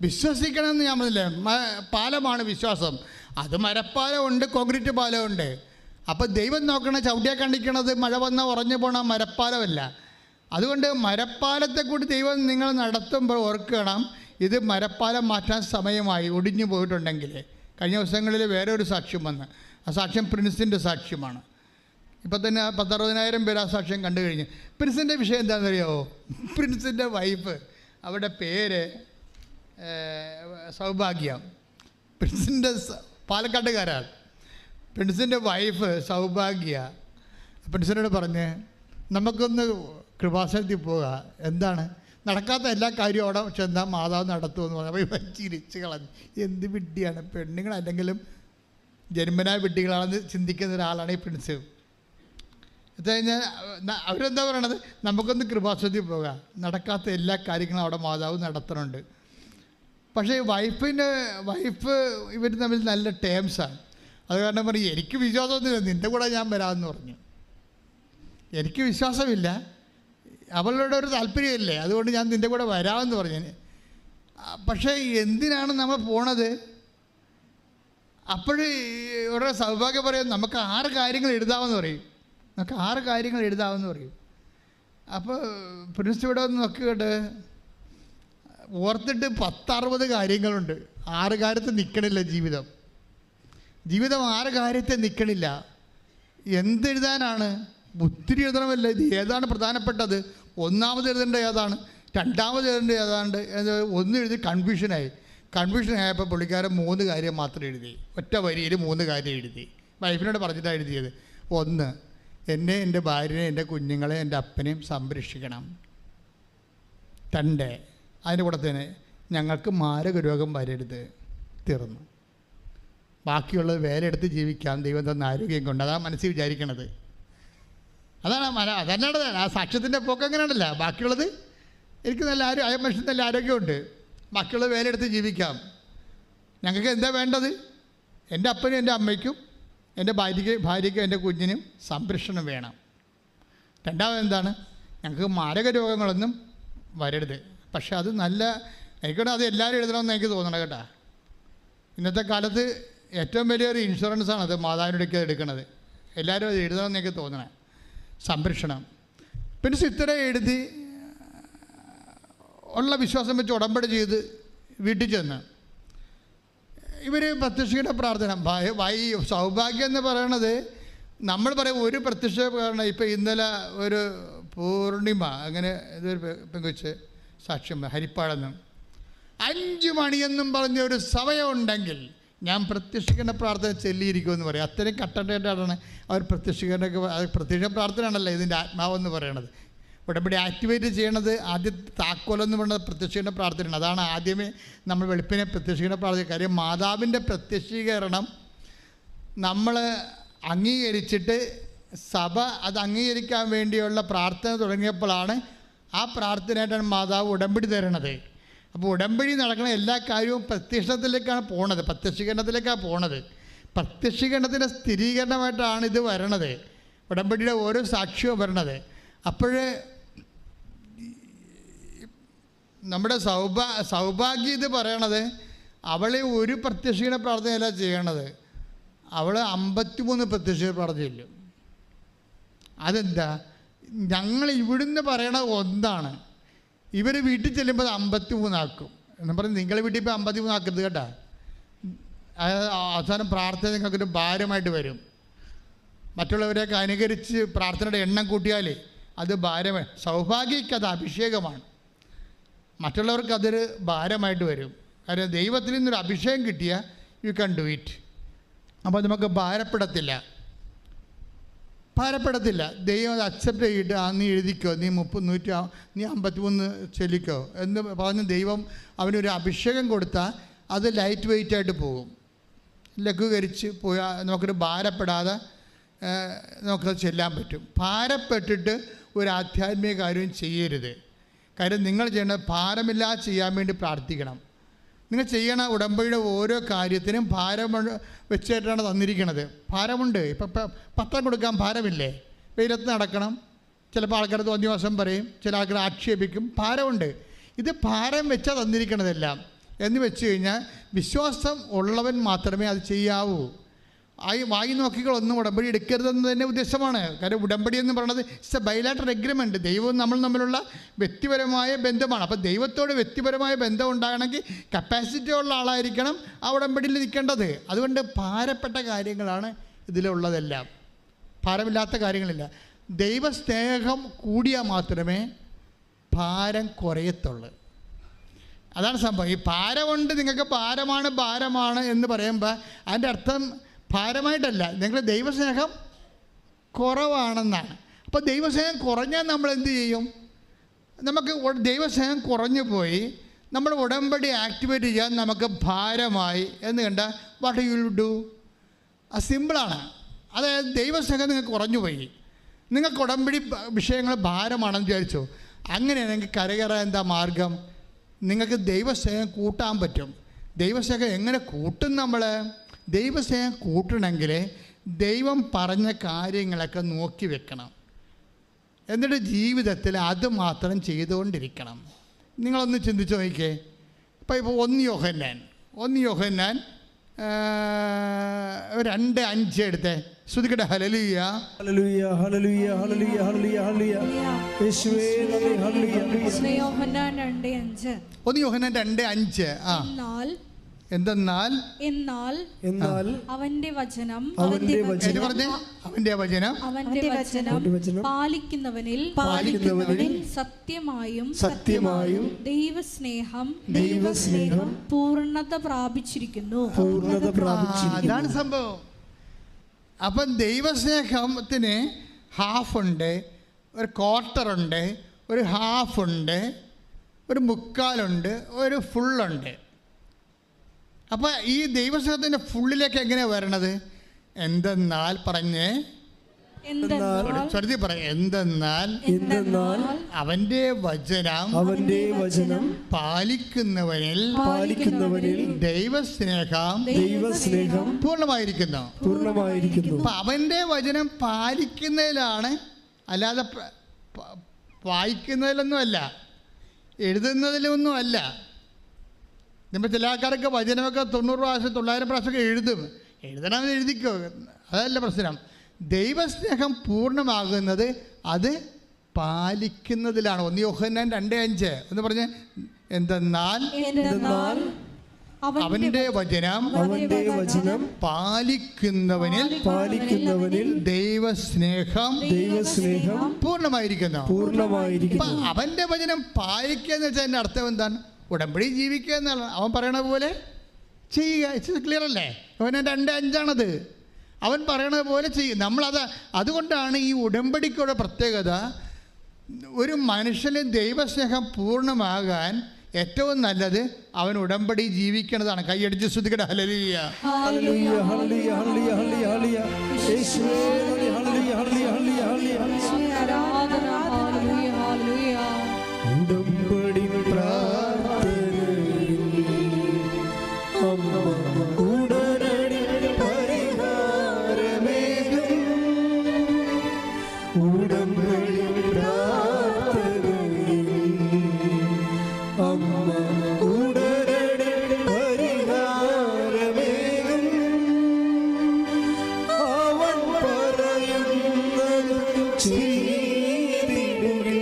വിശ്വസിക്കണമെന്ന് ഞാൻ പറഞ്ഞില്ലേ, പാലമാണ് വിശ്വാസം. അത് മരപ്പാലമുണ്ട്, കോൺക്രീറ്റ് പാലമുണ്ട്. അപ്പോൾ ദൈവം നോക്കണ ചവിട്ടിയെ കണ്ടിക്കണത് മഴ വന്നാൽ ഉറഞ്ഞു പോണ മരപ്പാലമല്ല. അതുകൊണ്ട് മരപ്പാലത്തെ കൂടി ദൈവം നിങ്ങൾ നടത്തുമ്പോൾ ഓർക്കണം, ഇത് മരപ്പാലം മാറ്റാൻ സമയമായി ഒടിഞ്ഞു പോയിട്ടുണ്ടെങ്കിൽ. കഴിഞ്ഞ ദിവസങ്ങളിൽ വേറെ ഒരു സാക്ഷ്യം വന്ന്, ആ സാക്ഷ്യം പ്രിൻസിൻ്റെ സാക്ഷ്യമാണ്. ഇപ്പം തന്നെ 10,000-60,000 പേര് ആ സാക്ഷ്യം കണ്ടു കഴിഞ്ഞു. പ്രിൻസിൻ്റെ വിഷയം എന്താണെന്നറിയാമോ? പ്രിൻസിൻ്റെ വൈഫ്, അവരുടെ പേര് സൗഭാഗ്യ. പ്രിൻസിൻ്റെ പാലക്കാട്ടുകാരാണ്. പ്രിൻസിൻ്റെ വൈഫ് സൗഭാഗ്യ പ്രിൻസിനോട് പറഞ്ഞ് നമുക്കൊന്ന് കൃപാസനത്തിൽ പോവുക. എന്താണ് നടക്കാത്ത എല്ലാ കാര്യവും അവിടെ ചെന്നാൽ മാതാവ് നടത്തുമെന്ന് പറഞ്ഞപ്പോൾ ചിരിച്ച് കളഞ്ഞു. എന്ത് വിഡ്ഢിയാണ്, പെണ്ണുങ്ങളല്ലെങ്കിലും ജന്മനാ വിഡ്ഢികളാണെന്ന് ചിന്തിക്കുന്ന ഒരാളാണ് ഈ പ്രിൻസ്. എന്ന് കഴിഞ്ഞാൽ അവരെന്താ പറയണത്, നമുക്കൊന്ന് കൃപാസനത്തിൽ പോകാം, നടക്കാത്ത എല്ലാ കാര്യങ്ങളും അവിടെ മാതാവ് നടത്തുന്നുണ്ട്. പക്ഷേ വൈഫ് ഇവർ തമ്മിൽ നല്ല ടേംസാണ്. അത് കാരണം പറയും, എനിക്ക് വിശ്വാസമൊന്നുമില്ല, നിൻ്റെ കൂടെ ഞാൻ വരാമെന്ന് പറഞ്ഞു. എനിക്ക് വിശ്വാസമില്ല, അവളുടെ ഒരു താല്പര്യമില്ലേ, അതുകൊണ്ട് ഞാൻ നിൻ്റെ കൂടെ വരാമെന്ന് പറഞ്ഞു. പക്ഷേ എന്തിനാണ് നമ്മൾ പോണത്? അപ്പോഴ് ഇവിടെ സൗഭാഗ്യം പറയും, നമുക്ക് 6 കാര്യങ്ങൾ എഴുതാമെന്ന് പറയും. നമുക്ക് 6 കാര്യങ്ങൾ എഴുതാമെന്ന് പറയും. അപ്പോൾ പ്രിൻസ് ഇവിടെ ഒന്ന് നോക്കിയിട്ട് ഓർത്തിട്ട് 10-60 കാര്യങ്ങളുണ്ട്. 6 കാര്യത്തിൽ നിൽക്കണില്ല ജീവിതം 6 കാര്യത്തിൽ നിൽക്കണില്ല. എന്തെഴുതാനാണ്? ഒത്തിരി എഴുതണമല്ല. ഇത് ഏതാണ് പ്രധാനപ്പെട്ടത്? ഒന്നാമത് എഴുതേണ്ടത് ഏതാണ്, രണ്ടാമത് എഴുതേണ്ടത് ഏതാണ്ട് ഒന്ന് എഴുതി കൺഫ്യൂഷനായപ്പോൾ പുള്ളിക്കാരൻ 3 കാര്യം മാത്രം എഴുതി. ഒറ്റ വരിയിൽ 3 കാര്യം എഴുതി. വൈഫിനോട് പറഞ്ഞിട്ടാണ് എഴുതിയത്. 1, എന്നെ, എൻ്റെ ഭാര്യനെ, എൻ്റെ കുഞ്ഞുങ്ങളെ, എൻ്റെ അപ്പനെയും സംരക്ഷിക്കണം. 2, അതിൻ്റെ കൂടെ തന്നെ ഞങ്ങൾക്ക് മാരക രോഗം വരരുത്. തീർന്നു. ബാക്കിയുള്ളത് വേലയെടുത്ത് ജീവിക്കാം, ദൈവം തന്ന ആരോഗ്യം കൊണ്ട്. അതാണ് മനസ്സിൽ വിചാരിക്കണത്. അതന്നാണ് ആ സാക്ഷ്യത്തിൻ്റെ പോക്ക്. അങ്ങനെയാണല്ല, ബാക്കിയുള്ളത് എനിക്ക് നല്ല മനുഷ്യൻ നല്ല ആരോഗ്യമുണ്ട്, ബാക്കിയുള്ളത് വേലയെടുത്ത് ജീവിക്കാം. ഞങ്ങൾക്ക് എന്താ വേണ്ടത്? എൻ്റെ അപ്പനും എൻ്റെ അമ്മയ്ക്കും എൻ്റെ ഭാര്യയ്ക്കും എൻ്റെ കുഞ്ഞിനും സംരക്ഷണം വേണം. 2ാമത് എന്താണ്? ഞങ്ങൾക്ക് മാരക രോഗങ്ങളൊന്നും വരരുത്. പക്ഷെ അത് നല്ല എനിക്കോട്ടെ അത് എല്ലാവരും എഴുതണമെന്ന് എനിക്ക് തോന്നണം കേട്ടോ. ഇന്നത്തെ കാലത്ത് ഏറ്റവും വലിയൊരു ഇൻഷുറൻസാണ് അത് മാതാവിനോടൊക്കെ എടുക്കുന്നത്. എല്ലാവരും അത് എഴുതണമെന്ന് എനിക്ക് തോന്നണേ. സംരക്ഷണം. പിന്നെ ഇത്ര എഴുതി ഉള്ള വിശ്വാസം വെച്ച് ഉടമ്പടി ചെയ്ത് വീട്ടിൽ ചെന്ന് ഇവർ പ്രത്യക്ഷയുടെ പ്രാർത്ഥന. സൗഭാഗ്യം എന്ന് പറയണത് നമ്മൾ പറയും ഒരു പ്രത്യക്ഷ കാരണം. ഇപ്പം ഇന്നലെ ഒരു പൂർണിമ അങ്ങനെ ഇതൊരു പെങ്കൊച്ച് സാക്ഷ്യം ഹരിപ്പാടെന്നും 5 മണിയെന്നും പറഞ്ഞ ഒരു സമയമുണ്ടെങ്കിൽ ഞാൻ പ്രത്യക്ഷിക്കേണ്ട പ്രാർത്ഥന ചൊല്ലിയിരിക്കുമെന്ന് പറയും. അത്രയും കട്ടണ്ടായിട്ടാണ് അവർ പ്രത്യക്ഷ പ്രാർത്ഥനയാണല്ലോ ഇതിൻ്റെ ആത്മാവെന്ന് പറയണത്. ഉടമ്പടി ആക്ടിവേറ്റ് ചെയ്യണത് ആദ്യത്തെ താക്കോലെന്ന് പറയുന്നത് പ്രത്യക്ഷീകരണ പ്രാർത്ഥനയാണ്. അതാണ് ആദ്യമേ നമ്മൾ വെളുപ്പിനെ പ്രത്യക്ഷീകരണ പ്രാർത്ഥന. കാര്യം മാതാവിൻ്റെ പ്രത്യക്ഷീകരണം നമ്മൾ അംഗീകരിച്ചിട്ട് സഭ അത് അംഗീകരിക്കാൻ വേണ്ടിയുള്ള പ്രാർത്ഥന തുടങ്ങിയപ്പോഴാണ് ആ പ്രാർത്ഥനയായിട്ടാണ് മാതാവ് ഉടമ്പടി തരണത്. അപ്പോൾ ഉടമ്പടി നടക്കുന്ന എല്ലാ കാര്യവും പ്രത്യക്ഷത്തിലേക്കാണ് പോണത്, പ്രത്യക്ഷീകരണത്തിലേക്കാണ് പോണത്. പ്രത്യക്ഷീകരണത്തിൻ്റെ സ്ഥിരീകരണമായിട്ടാണ് ഇത് വരണത്, ഉടമ്പടിയുടെ ഓരോ സാക്ഷ്യവും വരണത്. അപ്പോഴേ നമ്മുടെ സൗഭാഗ്യം ഇത് പറയണത് അവളെ ഒരു പ്രത്യക്ഷീകരണ പ്രാർത്ഥനയല്ല ചെയ്യണത്, അവൾ 53 പ്രത്യക്ഷീകരണ പ്രാർത്ഥനയില്ല. അതെന്താ? ഞങ്ങൾ ഇവിടുന്ന് പറയണത് ഒന്നാണ്, ഇവർ വീട്ടിൽ ചെല്ലുമ്പോൾ 53 ആക്കും എന്ന് പറഞ്ഞ് നിങ്ങളെ വീട്ടിൽ ഇപ്പോൾ 53 ആക്കരുത് കേട്ടോ. അവസാനം പ്രാർത്ഥന നിങ്ങൾക്കൊരു ഭാരമായിട്ട് വരും. മറ്റുള്ളവരെയൊക്കെ അനുകരിച്ച് പ്രാർത്ഥനയുടെ എണ്ണം കൂട്ടിയാൽ അത് ഭാരമായി. സൗഭാഗ്യക്ക് അത് അഭിഷേകമാണ്, മറ്റുള്ളവർക്ക് അതൊരു ഭാരമായിട്ട് വരും. കാരണം ദൈവത്തിൽ നിന്നൊരു അഭിഷേകം കിട്ടിയാൽ യു ക്യാൻ ഡു ഇറ്റ്. അപ്പോൾ നമുക്ക് ഭാരപ്പെടത്തില്ല. ഭാരപ്പെടത്തില്ല. ദൈവം അത് അക്സെപ്റ്റ് ചെയ്തിട്ട് നീ എഴുതിക്കോ, നീ 53 ചൊല്ലിക്കോ എന്ന് പറഞ്ഞ് ദൈവം അവനൊരു അഭിഷേകം കൊടുത്താൽ അത് ലൈറ്റ് വെയിറ്റായിട്ട് പോകും. ലഘൂകരിച്ച് പോയാൽ നമുക്കൊരു ഭാരപ്പെടാതെ നമുക്കത് ചെല്ലാൻ പറ്റും. ഭാരപ്പെട്ടിട്ട് ഒരു ആധ്യാത്മിക കാര്യവും ചെയ്യരുത്. കാര്യം നിങ്ങൾ ചെയ്യേണ്ടത് ഭാരമില്ലാതെ ചെയ്യാൻ വേണ്ടി പ്രാർത്ഥിക്കണം. നിങ്ങൾ ചെയ്യണ ഉടമ്പടിയുടെ ഓരോ കാര്യത്തിനും ഭാരം വെച്ചിട്ടാണ് തന്നിരിക്കുന്നത്. ഭാരമുണ്ട്. ഇപ്പം പത്രം കൊടുക്കാൻ ഭാരമില്ലേ? വെയിലത്ത് നടക്കണം. ചിലപ്പോൾ ആൾക്കാർ തോന്നിവാസം പറയും, ചില ആൾക്കാർ ആക്ഷേപിക്കും. ഭാരമുണ്ട്. ഇത് ഭാരം വെച്ചാൽ തന്നിരിക്കണതെല്ലാം എന്ന് വെച്ച് കഴിഞ്ഞാൽ വിശ്വാസം ഉള്ളവൻ മാത്രമേ അത് ചെയ്യാവൂ. വായി നോക്കികളൊന്നും ഉടമ്പടി എടുക്കരുതെന്ന് തന്നെ ഉദ്ദേശമാണ്. കാര്യം ഉടമ്പടി എന്ന് പറയുന്നത് ഇറ്റ്സ് എ ബൈലാറ്ററൽ എഗ്രിമെൻറ്റ്. ദൈവവും നമ്മൾ തമ്മിലുള്ള വ്യക്തിപരമായ ബന്ധമാണ്. അപ്പോൾ ദൈവത്തോട് വ്യക്തിപരമായ ബന്ധം ഉണ്ടാകണമെങ്കിൽ കപ്പാസിറ്റി ഉള്ള ആളായിരിക്കണം ആ ഉടമ്പടിയിൽ നിൽക്കേണ്ടത്. അതുകൊണ്ട് ഭാരപ്പെട്ട കാര്യങ്ങളാണ് ഇതിലുള്ളതെല്ലാം, ഭാരമില്ലാത്ത കാര്യങ്ങളില്ല. ദൈവസ്നേഹം കൂടിയാൽ മാത്രമേ ഭാരം കുറയത്തുള്ളൂ. അതാണ് സംഭവം. ഈ ഭാരമുണ്ട്, നിങ്ങൾക്ക് ഭാരമാണ് എന്ന് പറയുമ്പോൾ അതിൻ്റെ അർത്ഥം ഭാരമായിട്ടല്ല, നിങ്ങൾ ദൈവസ്നേഹം കുറവാണെന്നാണ്. അപ്പോൾ ദൈവസ്നേഹം കുറഞ്ഞാൽ നമ്മൾ എന്ത് ചെയ്യും? നമുക്ക് ദൈവസ്നേഹം കുറഞ്ഞു പോയി നമ്മൾ ഉടമ്പടി ആക്ടിവേറ്റ് ചെയ്യാൻ നമുക്ക് ഭാരമായി എന്ന് കണ്ടാൽ വാട്ട് യു വിൽ ഡു? അത് സിമ്പിളാണ്. അതായത് ദൈവസ്നേഹം നിങ്ങൾക്ക് കുറഞ്ഞു പോയി, നിങ്ങൾക്ക് ഉടമ്പടി വിഷയങ്ങൾ ഭാരമാണെന്ന് വിചാരിച്ചു. അങ്ങനെയാണെങ്കിൽ കരകയറാൻ എന്താ മാർഗം? നിങ്ങൾക്ക് ദൈവസ്നേഹം കൂട്ടാൻ പറ്റും. ദൈവസ്നേഹം എങ്ങനെ കൂട്ടും? നമ്മൾ ദൈവസ്നേഹം കൂട്ടണമെങ്കിൽ ദൈവം പറഞ്ഞ കാര്യങ്ങളൊക്കെ നോക്കി വെക്കണം. എന്നിട്ട് ജീവിതത്തിൽ അത് മാത്രം ചെയ്തുകൊണ്ടിരിക്കണം. നിങ്ങളൊന്ന് ചിന്തിച്ച് നോക്കിക്കേ. ഇപ്പോൾ 1 യോഹന്നാൻ 2:5 എടുത്തേ. ശ്രുതിക്കട്ടെ. ഹല്ലേലൂയ ഹല്ലേലൂയ ഹല്ലേലൂയ ഹല്ലേലൂയ ഹല്ലേലൂയ ഹല്ലേലൂയ യേശുവേ നന്ദി. ഹല്ലേലൂയ. യോഹന്നാൻ 2:5. 1 യോഹന്നാൻ 2:5. എന്തെന്നാൽ അവന്റെ വചനം പാലിക്കുന്നവനിൽ സത്യമായും ദൈവസ്നേഹം പൂർണ്ണത പ്രാപിച്ചിരിക്കുന്നു. അതാണ് സംഭവം. അപ്പം ദൈവസ്നേഹത്തിന് ഹാഫുണ്ട്, ഒരു ക്വാർട്ടറുണ്ട്, ഒരു ഹാഫുണ്ട്, ഒരു മുക്കാലുണ്ട്, ഒരു ഫുള്ളുണ്ട്. അപ്പോൾ ഈ ദൈവസ്നേഹത്തിൻ്റെ ഫുള്ളിലേക്ക് എങ്ങനെയാണ് വരണത്? എന്തെന്നാൽ പറഞ്ഞേ, എന്തെന്നാൽ അവന്റെ വചനം പാലിക്കുന്നവനിൽ ദൈവസ്നേഹം പൂർണ്ണമായിരിക്കുന്നു. അപ്പം അവന്റെ വചനം പാലിക്കുന്നതിലാണ്, അല്ലാതെ വായിക്കുന്നതിലൊന്നുമല്ല, എഴുതുന്നതിലൊന്നുമല്ല. നമ്മൾ ചില ആൾക്കാരൊക്കെ വചനമൊക്കെ 90 പ്രാവശ്യം 900 പ്രാവശ്യമൊക്കെ എഴുതണമെന്ന് എഴുതിക്കോ, അതല്ല പ്രശ്നം. ദൈവസ്നേഹം പൂർണ്ണമാകുന്നത് അത് പാലിക്കുന്നതിലാണ്. 1 യോഹന്നാൻ 2:5 എന്ന് പറഞ്ഞ്, എന്തെന്നാൽ അവന്റെ വചനം പാലിക്കുന്നവനിൽ ദൈവസ്നേഹം പൂർണ്ണമായിരിക്കുന്നു. അവന്റെ വചനം പാലിക്കുക എന്ന് വെച്ചാൽ അതിൻ്റെ അർത്ഥം എന്താണ്? ഉടമ്പടി ജീവിക്കുക എന്നാണ്. അവൻ പറയണ പോലെ ചെയ്യുക. ഇറ്റ്സ് ക്ലിയർ അല്ലേ? അവന് 2:5 അവൻ പറയണത് പോലെ ചെയ്യും. അതുകൊണ്ടാണ് ഈ ഉടമ്പടിക്കുള്ള പ്രത്യേകത. ഒരു മനുഷ്യന് ദൈവസ്നേഹം പൂർണ്ണമാകാൻ ഏറ്റവും നല്ലത് അവൻ ഉടമ്പടി ജീവിക്കണതാണ്. കൈയടിച്ച് ശ്രുതിക്കട്ടെ. ഹല്ലേലൂയ ഹല്ലേലൂയ ഹല്ലേലൂയ ഹല്ലേലൂയ ഹല്ലേലൂയ യേശുവേ ഹല്ലേലൂയ ഹല്ലേലൂയ ഹല്ലേലൂയ ആരാധന. ഹല്ലേലൂയ ഹല്ലേലൂയ. ഉടമ്പടി പ്രാർത്ഥനയിൽ അമ്മ ഉടനടി പരിഹാരമേകും. ഉടമ്പടി പ്രാർത്ഥനയിൽ അമ്മ ഉടനടി പരിഹാരമേകും. അവൻ പറയുന്നത് ചെയ്തിടുകിൽ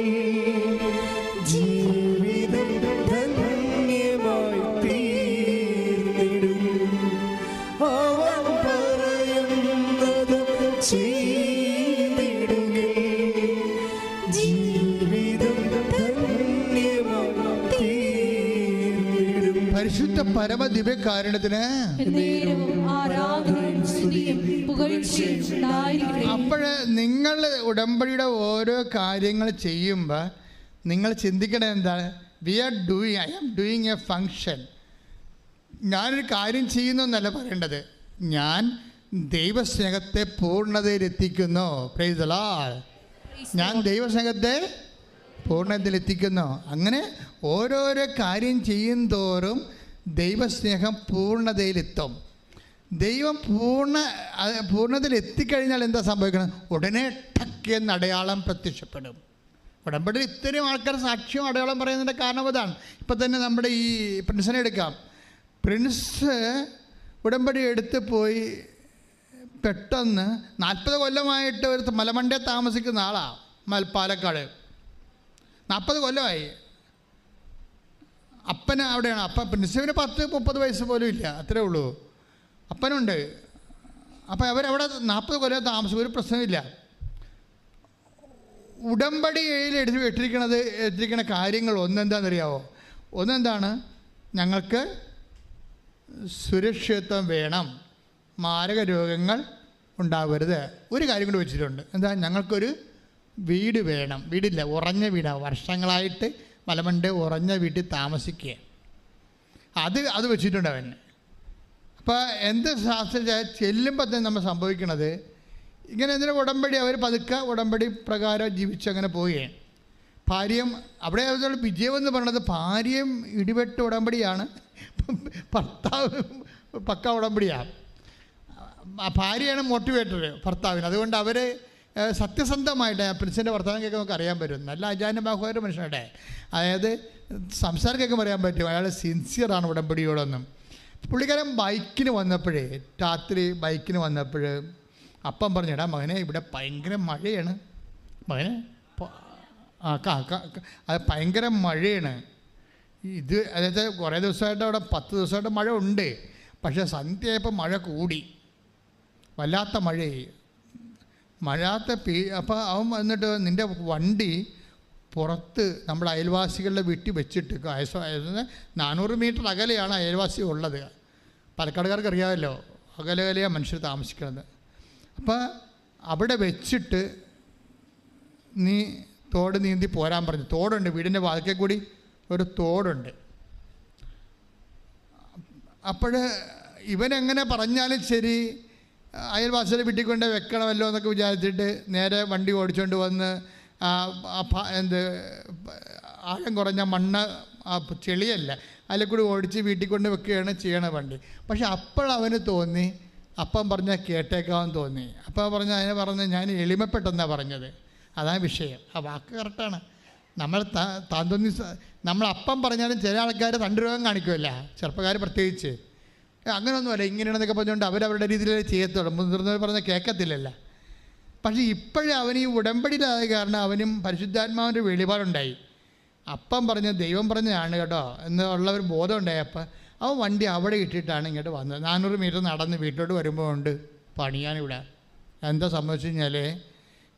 ജീവിതം ധന്യമായി തീർന്നിടും. അവൻ പറയുന്നത് ചെയ്തിടുകിൽ ജീവിതം ധന്യമായി തീർന്നിടും. പരിശുദ്ധ പരമ ദിവ്യകാരുണ്യത്തിന് അപ്പോഴ് നിങ്ങൾ ഉടമ്പടിയുടെ ഓരോ കാര്യങ്ങൾ ചെയ്യുമ്പോൾ നിങ്ങൾ ചിന്തിക്കണത് എന്താണ്? I am doing a function. ഞാനൊരു കാര്യം ചെയ്യുന്നു എന്നല്ല പറയേണ്ടത്, ഞാൻ ദൈവസ്നേഹത്തെ പൂർണ്ണതയിലെത്തിക്കുന്നു. Praise the lord. ഞാൻ ദൈവസ്നേഹത്തെ പൂർണ്ണതയിലെത്തിക്കുന്നു. അങ്ങനെ ഓരോരോ കാര്യം ചെയ്യും തോറും ദൈവസ്നേഹം പൂർണ്ണതയിലെത്തും. ദൈവം പൂർണ്ണതയിൽ എത്തിക്കഴിഞ്ഞാൽ എന്താ സംഭവിക്കണം? ഉടനെ ടക്ക് എന്ന അടയാളം പ്രത്യക്ഷപ്പെടും. ഉടമ്പടിയിൽ ഇത്രയും ആൾക്കാർ സാക്ഷ്യം അടയാളം പറയുന്നതിൻ്റെ കാരണം അതാണ്. ഇപ്പം തന്നെ നമ്മുടെ ഈ പ്രിൻസിനെ എടുക്കാം. പ്രിൻസ് ഉടമ്പടി എടുത്ത് പോയി പെട്ടെന്ന് 40 കൊല്ലമായിട്ട് ഒരു മലമണ്ടയിൽ താമസിക്കുന്ന ആളാണ്, പാലക്കാട്. 40 കൊല്ലമായി. അപ്പന് അവിടെയാണ്. പ്രിൻസിന് 10-30 വയസ്സ് പോലും ഇല്ല, അത്രേ ഉള്ളൂ. അപ്പനുണ്ട്. അപ്പം അവരവിടെ 40 കൊല്ലം താമസിക്കും, ഒരു പ്രശ്നമില്ല. ഉടമ്പടിയിൽ എടുത്തിരിക്കുന്ന കാര്യങ്ങൾ ഒന്നെന്താണെന്നറിയാവോ? ഒന്നെന്താണ്? ഞങ്ങൾക്ക് സുരക്ഷിതത്വം വേണം, മാരക രോഗങ്ങൾ ഉണ്ടാവരുത്. ഒരു കാര്യം കൂടി വെച്ചിട്ടുണ്ട്. എന്താ? ഞങ്ങൾക്കൊരു വീട് വേണം. വീടില്ല, ഉറഞ്ഞ വീടാണ്. വർഷങ്ങളായിട്ട് മലമണ്ട് ഉറഞ്ഞ വീട്ടിൽ താമസിക്കുക. അത് വെച്ചിട്ടുണ്ട് അവന്. അപ്പോൾ എന്ത് ശാസ്ത്ര ചെല്ലുമ്പോൾ തന്നെ നമ്മൾ സംഭവിക്കണത് ഇങ്ങനെ എന്തിനും ഉടമ്പടി അവർ പതുക്കെ ഉടമ്പടി പ്രകാരം ജീവിച്ചങ്ങനെ പോവുകയാണ്. ഭാര്യയും അവിടെ വിജയമെന്ന് പറയുന്നത് ഭാര്യയും ഇടിവെട്ട് ഉടമ്പടിയാണ്, ഭർത്താവ് പക്ക ഉടമ്പടിയാണ്. ഭാര്യയാണ് മോട്ടിവേറ്റർ ഭർത്താവിന്. അതുകൊണ്ട് അവർ സത്യസന്ധമായിട്ട് പ്രിൻസിൻ്റെ വർത്തമാനം കേൾക്കാൻ നമുക്ക് അറിയാൻ പറ്റും. നല്ല അജാനുബാഹുവായ മനുഷ്യരുടെ, അതായത് സംസാരം കേൾക്കുമ്പോൾ അറിയാൻ പറ്റും അയാൾ സിൻസിയറാണ് ഉടമ്പടിയോടൊന്നും. പുള്ളിക്കാരൻ ബൈക്കിന് വന്നപ്പോഴേ, രാത്രി ബൈക്കിന് വന്നപ്പോൾ അപ്പം പറഞ്ഞിടാ മകനെ ഇവിടെ ഭയങ്കര മഴയാണ്, മകനെ അത് ഭയങ്കര മഴയാണ്. അതായത് കുറേ ദിവസമായിട്ട് അവിടെ 10 ദിവസമായിട്ട് മഴ ഉണ്ട്. പക്ഷേ സന്ധ്യയായപ്പോൾ മഴ കൂടി, വല്ലാത്ത മഴയായി. അപ്പോൾ അവൻ വന്നിട്ട് നിൻ്റെ വണ്ടി പുറത്ത് നമ്മുടെ അയൽവാസികളുടെ വീട്ടിൽ വെച്ചിട്ട് 400 മീറ്റർ അകലെയാണ് അയൽവാസി ഉള്ളത്. പാലക്കാടുകാർക്ക് അറിയാമല്ലോ, അകലെയാണ് മനുഷ്യർ താമസിക്കുന്നത്. അപ്പോൾ അവിടെ വെച്ചിട്ട് നീ തോട് നീന്തി പോരാൻ പറഞ്ഞു. തോടുണ്ട്, വീടിൻ്റെ വാതിക്കൽ കൂടി ഒരു തോടുണ്ട്. അപ്പോൾ ഇവനെങ്ങനെ പറഞ്ഞാലും ശരി അയൽവാസിയുടെ വീട്ടിൽ കൊണ്ട് വെക്കണമല്ലോ എന്നൊക്കെ വിചാരിച്ചിട്ട് നേരെ വണ്ടി ഓടിച്ചുകൊണ്ട് വന്ന് ആഴം കുറഞ്ഞ മണ്ണ്, ചെളിയല്ല, അതിൽ കൂടി ഓടിച്ച് വീട്ടിൽ കൊണ്ട് വെക്കുകയാണ് ചെയ്യണ വണ്ടി. പക്ഷെ അപ്പോഴവന് തോന്നി, അപ്പം പറഞ്ഞാൽ കേട്ടേക്കാമെന്ന് തോന്നി. അപ്പം അതിനെ പറഞ്ഞ് ഞാൻ എളിമപ്പെട്ടെന്നാണ് പറഞ്ഞത്. അതാണ് വിഷയം. ആ വാക്ക് കറക്റ്റാണ്. നമ്മൾ അപ്പം പറഞ്ഞാലും ചില ആൾക്കാർ തണ്ടുരോഗം കാണിക്കുമല്ല, ചെറുപ്പക്കാർ പ്രത്യേകിച്ച്. അങ്ങനെയൊന്നുമല്ല, ഇങ്ങനെയാണെന്നൊക്കെ പറഞ്ഞുകൊണ്ട് അവരവരുടെ രീതിയിൽ ചെയ്യത്തുള്ളൂ. മുതിർന്നവർ പറഞ്ഞാൽ കേൾക്കത്തില്ലല്ലോ. പക്ഷേ ഇപ്പോഴും അവന് ഈ ഉടമ്പടിയിലായ കാരണം അവനും പരിശുദ്ധാത്മാവിൻ്റെ വെളിപാടുണ്ടായി. അപ്പം പറഞ്ഞ ദൈവം പറഞ്ഞതാണ് കേട്ടോ എന്നുള്ള ഒരു ബോധം ഉണ്ടായപ്പോൾ അവൻ വണ്ടി അവിടെ ഇട്ടിട്ടാണ് ഇങ്ങോട്ട് വന്നത്. 400 മീറ്റർ നടന്ന് വീട്ടിലോട്ട് വരുമ്പോൾ ഉണ്ട് പണിയാനിവിടെ. എന്താ സംഭവിച്ചു കഴിഞ്ഞാൽ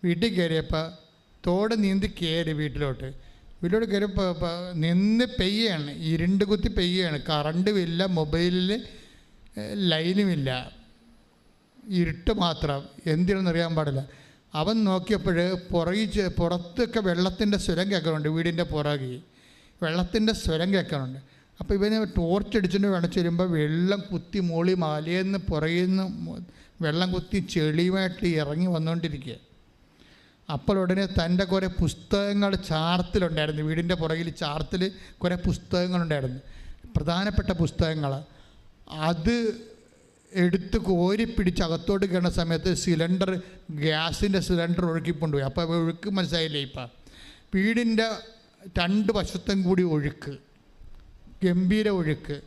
വീട്ടിൽ കയറിയപ്പോൾ തോട് നീന്തി കയറി വീട്ടിലോട്ട് കയറിയപ്പോൾ നിന്ന് പെയ്യാണ്, ഇരുണ്ട് കുത്തി പെയ്യാണ്. കറണ്ടുമില്ല, മൊബൈലിൽ ലൈനുമില്ല, ഇരുട്ട് മാത്രം. എന്തിനെന്നറിയാൻ പാടില്ല. അവൻ നോക്കിയപ്പോൾ പുറത്തൊക്കെ വെള്ളത്തിൻ്റെ സ്വരം കേൾക്കുന്നുണ്ട്. വീടിൻ്റെ പുറകിൽ വെള്ളത്തിൻ്റെ സ്വരം കേൾക്കുന്നുണ്ട്. അപ്പോൾ ഇവന് ടോർച്ചടിച്ചിട്ട് വേണം ചെല്ലുമ്പോൾ വെള്ളം കുത്തി മോളി മലയെന്ന് പുറയുന്ന വെള്ളം കുത്തി ചെളിയുമായിട്ട് ഇറങ്ങി വന്നുകൊണ്ടിരിക്കുക. അപ്പോൾ ഉടനെ തൻ്റെ കുറേ പുസ്തകങ്ങൾ ചാർത്തിലുണ്ടായിരുന്നു. വീടിൻ്റെ പുറകിൽ ചാർത്തിൽ കുറേ പുസ്തകങ്ങളുണ്ടായിരുന്നു, പ്രധാനപ്പെട്ട പുസ്തകങ്ങൾ. അത് എടുത്ത് കോരി പിടിച്ച് അകത്തോട്ട് കയറുന്ന സമയത്ത് ഗ്യാസിൻ്റെ സിലിണ്ടർ ഒഴുക്കിക്കൊണ്ടുപോയി. അപ്പോൾ ഒഴുക്ക് മനസ്സിലായില്ലേ? ഇപ്പം വീടിൻ്റെ 2 വശത്തും കൂടി ഒഴുക്ക്, ഗംഭീര ഒഴുക്ക്.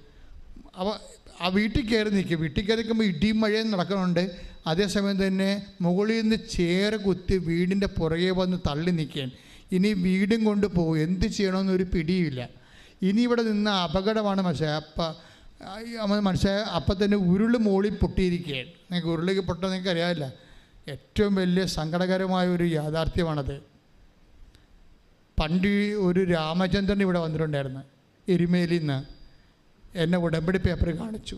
അപ്പോൾ ആ വീട്ടിൽ കയറി നിൽക്കും. വീട്ടിൽ കയറി നിൽക്കുമ്പോൾ ഇടിയും മഴയും നടക്കുന്നുണ്ട്. അതേസമയം തന്നെ മുകളിൽ നിന്ന് ചേറ് കുത്തി വീടിൻ്റെ പുറകെ വന്ന് തള്ളി നിൽക്കുകയാണ്. ഇനി വീടും കൊണ്ട് പോകും, എന്ത് ചെയ്യണമെന്നൊരു പിടിയില്ല. ഇനി ഇവിടെ നിന്ന് അപകടമാണ് മനസ്സിലായ അപ്പം തന്നെ ഉരുൾ മോളിൽ പൊട്ടിയിരിക്കുകയാണ്. നിങ്ങൾക്ക് ഉരുളിക്ക് പൊട്ടാൻ നിങ്ങൾക്ക് അറിയാമില്ല. ഏറ്റവും വലിയ സങ്കടകരമായ ഒരു യാഥാർത്ഥ്യമാണത്. പണ്ട് ഒരു രാമചന്ദ്രൻ ഇവിടെ വന്നിട്ടുണ്ടായിരുന്നു, എരുമേലിയിൽ നിന്ന്. എന്നെ ഉടമ്പടി പേപ്പർ കാണിച്ചു.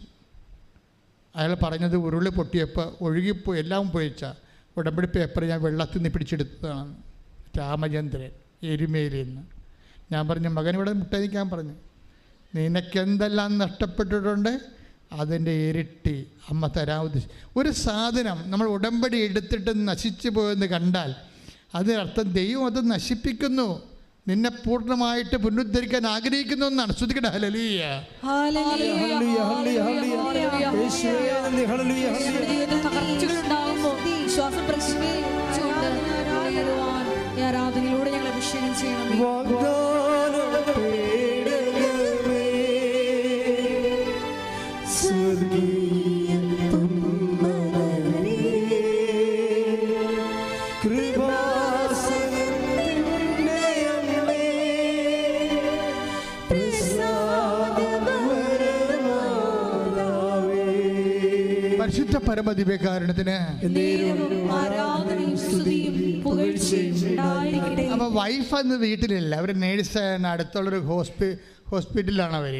അയാൾ പറഞ്ഞത് ഉരുളി പൊട്ടിയപ്പോൾ ഒഴുകിപ്പോയി, എല്ലാം പോയിച്ച ഉടമ്പടി പേപ്പർ ഞാൻ വെള്ളത്തിൽ നിന്ന് പിടിച്ചെടുത്തതാണ്. രാമചന്ദ്രൻ എരുമേലിൽ നിന്ന്. ഞാൻ പറഞ്ഞു, മകൻ ഇവിടെ മുട്ടനിക്കാൻ പറഞ്ഞു, നിനക്കെന്തെല്ലാം നഷ്ടപ്പെട്ടിട്ടുണ്ട് അതിൻ്റെ ഇരട്ടി അമ്മ തരാൻ ഉദ്ദേശിച്ചു. ഒരു സാധനം നമ്മൾ ഉടമ്പടി എടുത്തിട്ട് നശിച്ചു പോയെന്ന് കണ്ടാൽ അതിനർത്ഥം ദൈവം അത് നശിപ്പിക്കുന്നു, നിന്നെ പൂർണ്ണമായിട്ട് പുനരുദ്ധരിക്കാൻ ആഗ്രഹിക്കുന്നു എന്നാണ്. ശ്രദ്ധിക്കട്ടെ. ഹല്ലേലൂയ. ആരാധനയിലൂടെ ഞങ്ങൾ അഭിഷേകം ചെയ്യണം. പരിശുദ്ധ പരമദിവ്യകാരുണ്യത്തിന് അപ്പോൾ വൈഫ് അന്ന് വീട്ടിലില്ല, അവർ നേഴ്സാണ്, അടുത്തുള്ളൊരു ഹോസ്പിറ്റലിലാണ് അവർ.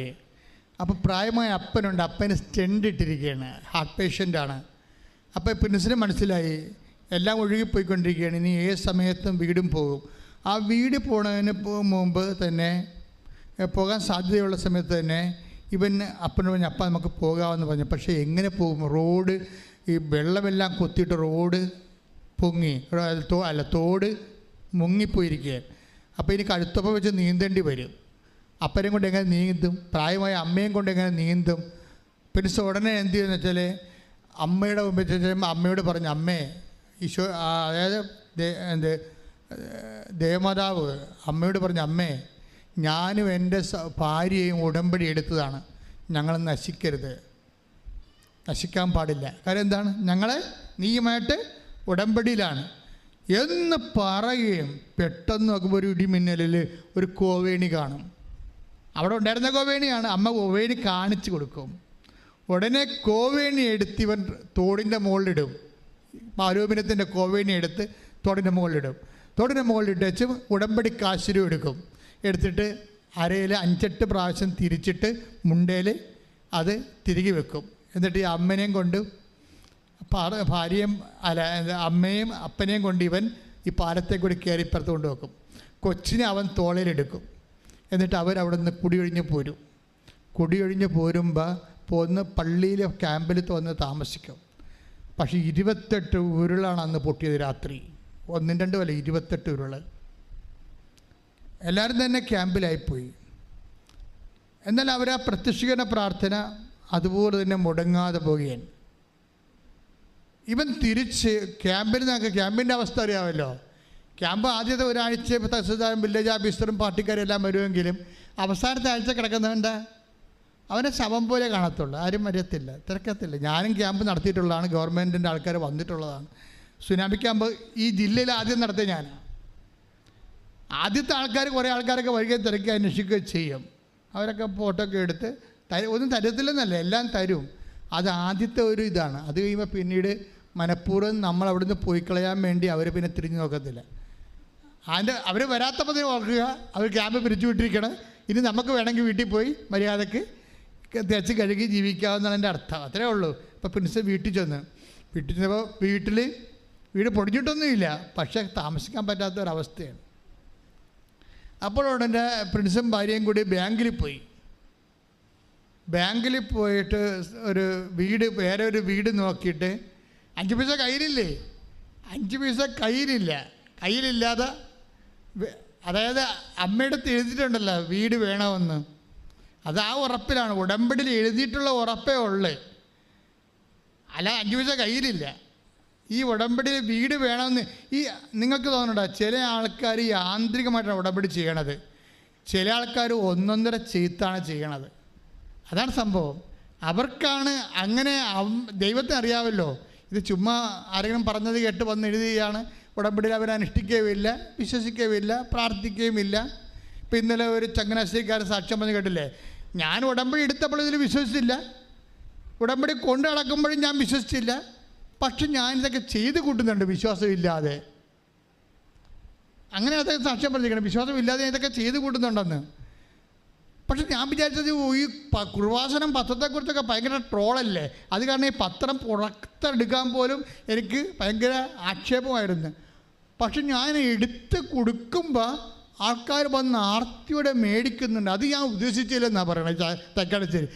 അപ്പോൾ പ്രായമായ അപ്പനുണ്ട്, അപ്പന് സ്റ്റെൻഡ് ഇട്ടിരിക്കുകയാണ്, ഹാർട്ട് പേഷ്യൻ്റാണ്. അപ്പോൾ പ്രിൻസിന് മനസ്സിലായി എല്ലാം ഒഴുകിപ്പോയിക്കൊണ്ടിരിക്കുകയാണ്, ഇനി ഏത് സമയത്തും വീടും പോകും. ആ വീട് പോണതിന് മുമ്പ് തന്നെ, പോകാൻ സാധ്യതയുള്ള സമയത്ത് തന്നെ ഇവൻ അപ്പനോട് പറഞ്ഞു, അപ്പ നമുക്ക് പോകാമെന്ന് പറഞ്ഞു. പക്ഷേ എങ്ങനെ പോകും? റോഡ് ഈ വെള്ളമെല്ലാം കൊത്തിയിട്ട് റോഡ് പൊങ്ങി, അല്ല തോട് മുങ്ങിപ്പോയിരിക്കുകയാണ്. അപ്പോൾ ഇനി കഴുത്തൊപ്പം വെച്ച് നീന്തേണ്ടി വരും. അപ്പനെയും കൊണ്ട് എങ്ങനെ നീന്തും? പ്രായമായ അമ്മയും കൊണ്ട് എങ്ങനെ നീന്തും? പിന്നെ ഉടനെ എന്ത് ചെയ്യുമെന്ന് വെച്ചാൽ അമ്മയുടെ മുമ്പിൽ ചെല്ലുമ്പോൾ അമ്മയോട് പറഞ്ഞു, അമ്മേ ഈശോ, അതായത് ദേവമാതാവ് അമ്മയോട് പറഞ്ഞു, അമ്മേ ഞാനും എൻ്റെ ഭാര്യയും ഉടമ്പടി എടുത്തതാണ്, ഞങ്ങൾ നശിക്കരുത്, നശിക്കാൻ പാടില്ല. കാര്യം എന്താണ്? ഞങ്ങളെ നീയുമായിട്ട് ഉടമ്പടിയിലാണ് എന്ന് പറയുകയും പെട്ടെന്ന് നോക്കുമ്പോൾ ഒരു ഇടിമിന്നലിൽ ഒരു കോവേണി കാണും. അവിടെ ഉണ്ടായിരുന്ന കോവേണിയാണ്. അമ്മ കോവേണി കാണിച്ചു കൊടുക്കും. ഉടനെ കോവേണി എടുത്ത് ഇവൻ തോടിൻ്റെ മുകളിലിടും. ആരോപണത്തിൻ്റെ കോവേണി എടുത്ത് തോടിൻ്റെ മുകളിലിടും. തോടിൻ്റെ മുകളിലിട്ട് വെച്ച് ഉടമ്പടി കാശുരു എടുക്കും. എടുത്തിട്ട് അരയിൽ 5-8 പ്രാവശ്യം തിരിച്ചിട്ട് മുണ്ടയിൽ അത് തിരികെ വെക്കും. എന്നിട്ട് ഈ അമ്മനെയും കൊണ്ട് ഭാര്യയും അമ്മയും അപ്പനെയും കൊണ്ട് ഇവൻ ഈ പാലത്തെ കൂടി കയറി ഇപ്പുറത്ത് കൊണ്ട് വെക്കും. കൊച്ചിനെ അവൻ തോളയിലെടുക്കും. എന്നിട്ട് അവരവിടെ നിന്ന് കുടിയൊഴിഞ്ഞ് പോരും. കുടിയൊഴിഞ്ഞ് പോന്ന് പള്ളിയിൽ ക്യാമ്പിൽ വന്ന് താമസിക്കും. പക്ഷേ 28 ഉരുളാണ് അന്ന് പൊട്ടിയത് രാത്രി. 1-2 അല്ല, 28 ഉരുൾ. എല്ലാവരും തന്നെ ക്യാമ്പിലായിപ്പോയി. എന്നാൽ അവർ ആ പ്രത്യക്ഷീകരണ പ്രാർത്ഥന അതുപോലെ തന്നെ മുടങ്ങാതെ പോവുകയാണ്. ഇവൻ തിരിച്ച് ക്യാമ്പിൻ്റെ അവസ്ഥ അറിയാമല്ലോ. ക്യാമ്പ് ആദ്യത്തെ ഒരാഴ്ച തഹസിൽദാരും വില്ലേജ് ഓഫീസറും പാർട്ടിക്കാരും എല്ലാം വരുമെങ്കിലും അവസാനത്തെ ആഴ്ച കിടക്കുന്നവൻ്റെ അവനെ ശവം പോലെ കാണത്തുള്ളൂ, ആരും അറിയത്തില്ല, തിരക്കത്തില്ല. ഞാനും ക്യാമ്പ് നടത്തിയിട്ടുള്ളതാണ്, ഗവൺമെൻറ്റിൻ്റെ ആൾക്കാർ വന്നിട്ടുള്ളതാണ്. സുനാമി ക്യാമ്പ് ഈ ജില്ലയിൽ ആദ്യം നടത്തിയ ഞാനാണ്. ആദ്യത്തെ ആൾക്കാർ കുറേ ആൾക്കാരൊക്കെ വഴികെ തിരക്കി അന്വേഷിക്കുകയും ചെയ്യും. അവരൊക്കെ ഫോട്ടോ ഒക്കെ എടുത്ത് ഒന്നും തരത്തില്ലെന്നല്ല, എല്ലാം തരും. അത് ആദ്യത്തെ ഒരു ഇതാണ്. അത് കഴിയുമ്പോൾ പിന്നീട് മനഃപൂർവ്വം നമ്മൾ അവിടുന്ന് പോയി കളയാൻ വേണ്ടി അവർ പിന്നെ തിരിഞ്ഞു നോക്കത്തില്ല. അവർ വരാത്തപ്പോൾ ഓർക്കുക, അവർ ക്യാമ്പ് പിരിച്ചു വിട്ടിരിക്കണം, ഇനി നമുക്ക് വേണമെങ്കിൽ വീട്ടിൽ പോയി മര്യാദക്ക് തേച്ച് കഴുകി ജീവിക്കാവുന്നതാണ് എൻ്റെ അർത്ഥം. അത്രേ ഉള്ളൂ. ഇപ്പോൾ പ്രിൻസ് വീട്ടിൽ ചെന്നപ്പോൾ വീട് പൊടിഞ്ഞിട്ടൊന്നുമില്ല, പക്ഷേ താമസിക്കാൻ പറ്റാത്ത ഒരവസ്ഥയാണ്. അപ്പോൾ ഉടനെ പ്രിൻസും ഭാര്യയും കൂടി ബാങ്കിൽ പോയിട്ട് വേറെ ഒരു വീട് നോക്കിയിട്ട് 5 പൈസ കയ്യിലില്ലേ, 5 പൈസ കയ്യിലില്ലാതെ, അതായത് അമ്മയുടെ അടുത്ത് എഴുതിയിട്ടുണ്ടല്ലോ വീട് വേണമെന്ന്, അത് ആ ഉറപ്പിലാണ്, ഉടമ്പടിയിൽ എഴുതിയിട്ടുള്ള ഉറപ്പേ ഉള്ളു. അല്ല 5 പൈസ കയ്യിലില്ല. ഈ ഉടമ്പടിയിൽ വീട് വേണമെന്ന് നിങ്ങൾക്ക് തോന്നണ്ട. ചില ആൾക്കാർ യാന്ത്രികമായിട്ടാണ് ഉടമ്പടി ചെയ്യണത്, ചില ആൾക്കാർ 1.5 ചെയ്ത്താണ് ചെയ്യണത്. അതാണ് സംഭവം. അവർക്കാണ് അങ്ങനെ. ദൈവത്തിന് അറിയാമല്ലോ, ഇത് ചുമ്മാ ആരെങ്കിലും പറഞ്ഞത് കേട്ട് വന്ന് എഴുതുകയാണ്. ഉടമ്പടിയിൽ അവർ അനുഷ്ഠിക്കുകയുമില്ല, വിശ്വസിക്കുകയുമില്ല, പ്രാർത്ഥിക്കുകയുമില്ല. ഇപ്പം ഇന്നലെ ഒരു ചങ്ങനാശ്ശേരിക്കാരൻ സാക്ഷ്യം പറഞ്ഞ് കേട്ടില്ലേ, ഞാൻ ഉടമ്പടി എടുത്തപ്പോൾ ഇതിൽ വിശ്വസിച്ചില്ല, ഉടമ്പടി കൊണ്ട് നടക്കുമ്പോഴും ഞാൻ വിശ്വസിച്ചില്ല, പക്ഷെ ഞാനിതൊക്കെ ചെയ്ത് കൂട്ടുന്നുണ്ട് വിശ്വാസമില്ലാതെ. അങ്ങനെ അതൊക്കെ സാക്ഷ്യം പറഞ്ഞിരിക്കണം, വിശ്വാസമില്ലാതെ ഇതൊക്കെ ചെയ്ത് കൂട്ടുന്നുണ്ടെന്ന്. പക്ഷെ ഞാൻ വിചാരിച്ചത് ഈ കൃപാസനം പത്രത്തെക്കുറിച്ചൊക്കെ ഭയങ്കര ട്രോളല്ലേ, അത് കാരണം ഈ പത്രം പുറത്തെടുക്കാൻ പോലും എനിക്ക് ഭയങ്കര ആക്ഷേപമായിരുന്നു. പക്ഷെ ഞാൻ എടുത്ത് കൊടുക്കുമ്പോൾ ആൾക്കാർ വന്ന് ആർത്തിയോടെ മേടിക്കുന്നുണ്ട്. അത് ഞാൻ ഉദ്ദേശിച്ചില്ലെന്നാണ് പറയണത് തെക്കടശ്ശേരി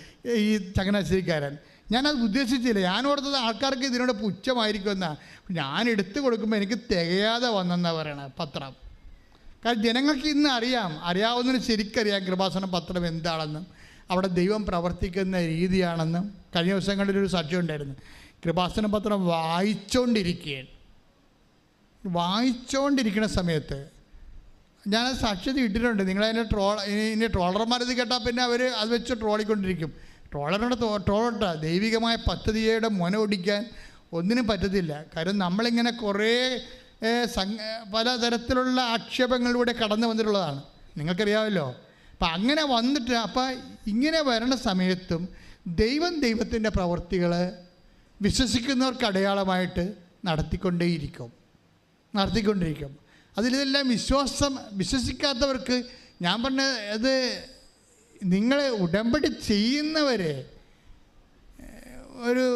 ഈ ചങ്ങനാശ്ശേരിക്കാരൻ. ഞാനത് ഉദ്ദേശിച്ചില്ല. ഞാൻ ഓർത്തത് ആൾക്കാർക്ക് ഇതിനോട് പുച്ഛമായിരിക്കുമെന്നാണ്. ഞാൻ എടുത്തു കൊടുക്കുമ്പോൾ എനിക്ക് തികയാതെ വന്നെന്നാണ് പറയണത് പത്രം. കാരണം ജനങ്ങൾക്ക് ഇന്ന് അറിയാവുന്നതിന് ശരിക്കറിയാം കൃപാസനം പത്രം എന്താണെന്നും അവിടെ ദൈവം പ്രവർത്തിക്കുന്ന രീതിയാണെന്നും. കഴിഞ്ഞ ദിവസങ്ങളിലൊരു സാക്ഷ്യം ഉണ്ടായിരുന്നു. കൃപാസനം പത്രം വായിച്ചുകൊണ്ടിരിക്കുന്ന സമയത്ത് ഞാനത് സാക്ഷ്യത ഇട്ടിട്ടുണ്ട്. നിങ്ങളതിൻ്റെ ഇനി ട്രോളർമാരത് കേട്ടാൽ പിന്നെ അവർ അത് വെച്ച് ട്രോളിക്കൊണ്ടിരിക്കും. ട്രോളട്ട ദൈവികമായ പദ്ധതിയുടെ മുന ഒടിക്കാൻ ഒന്നിനും പറ്റത്തില്ല. കാര്യം നമ്മളിങ്ങനെ കുറേ പലതരത്തിലുള്ള ആക്ഷേപങ്ങളിലൂടെ കടന്നു വന്നിട്ടുള്ളതാണ്, നിങ്ങൾക്കറിയാമല്ലോ. അപ്പം അങ്ങനെ വന്നിട്ട് ഇങ്ങനെ വരണ സമയത്തും ദൈവത്തിൻ്റെ പ്രവൃത്തികൾ വിശ്വസിക്കുന്നവർക്ക് അടയാളമായിട്ട് നടത്തിക്കൊണ്ടിരിക്കും. അതിലിതെല്ലാം വിശ്വസിക്കാത്തവർക്ക് ഞാൻ പറഞ്ഞ അത് നിങ്ങൾ ഉടമ്പടി ചെയ്യുന്നവരെ ഒരു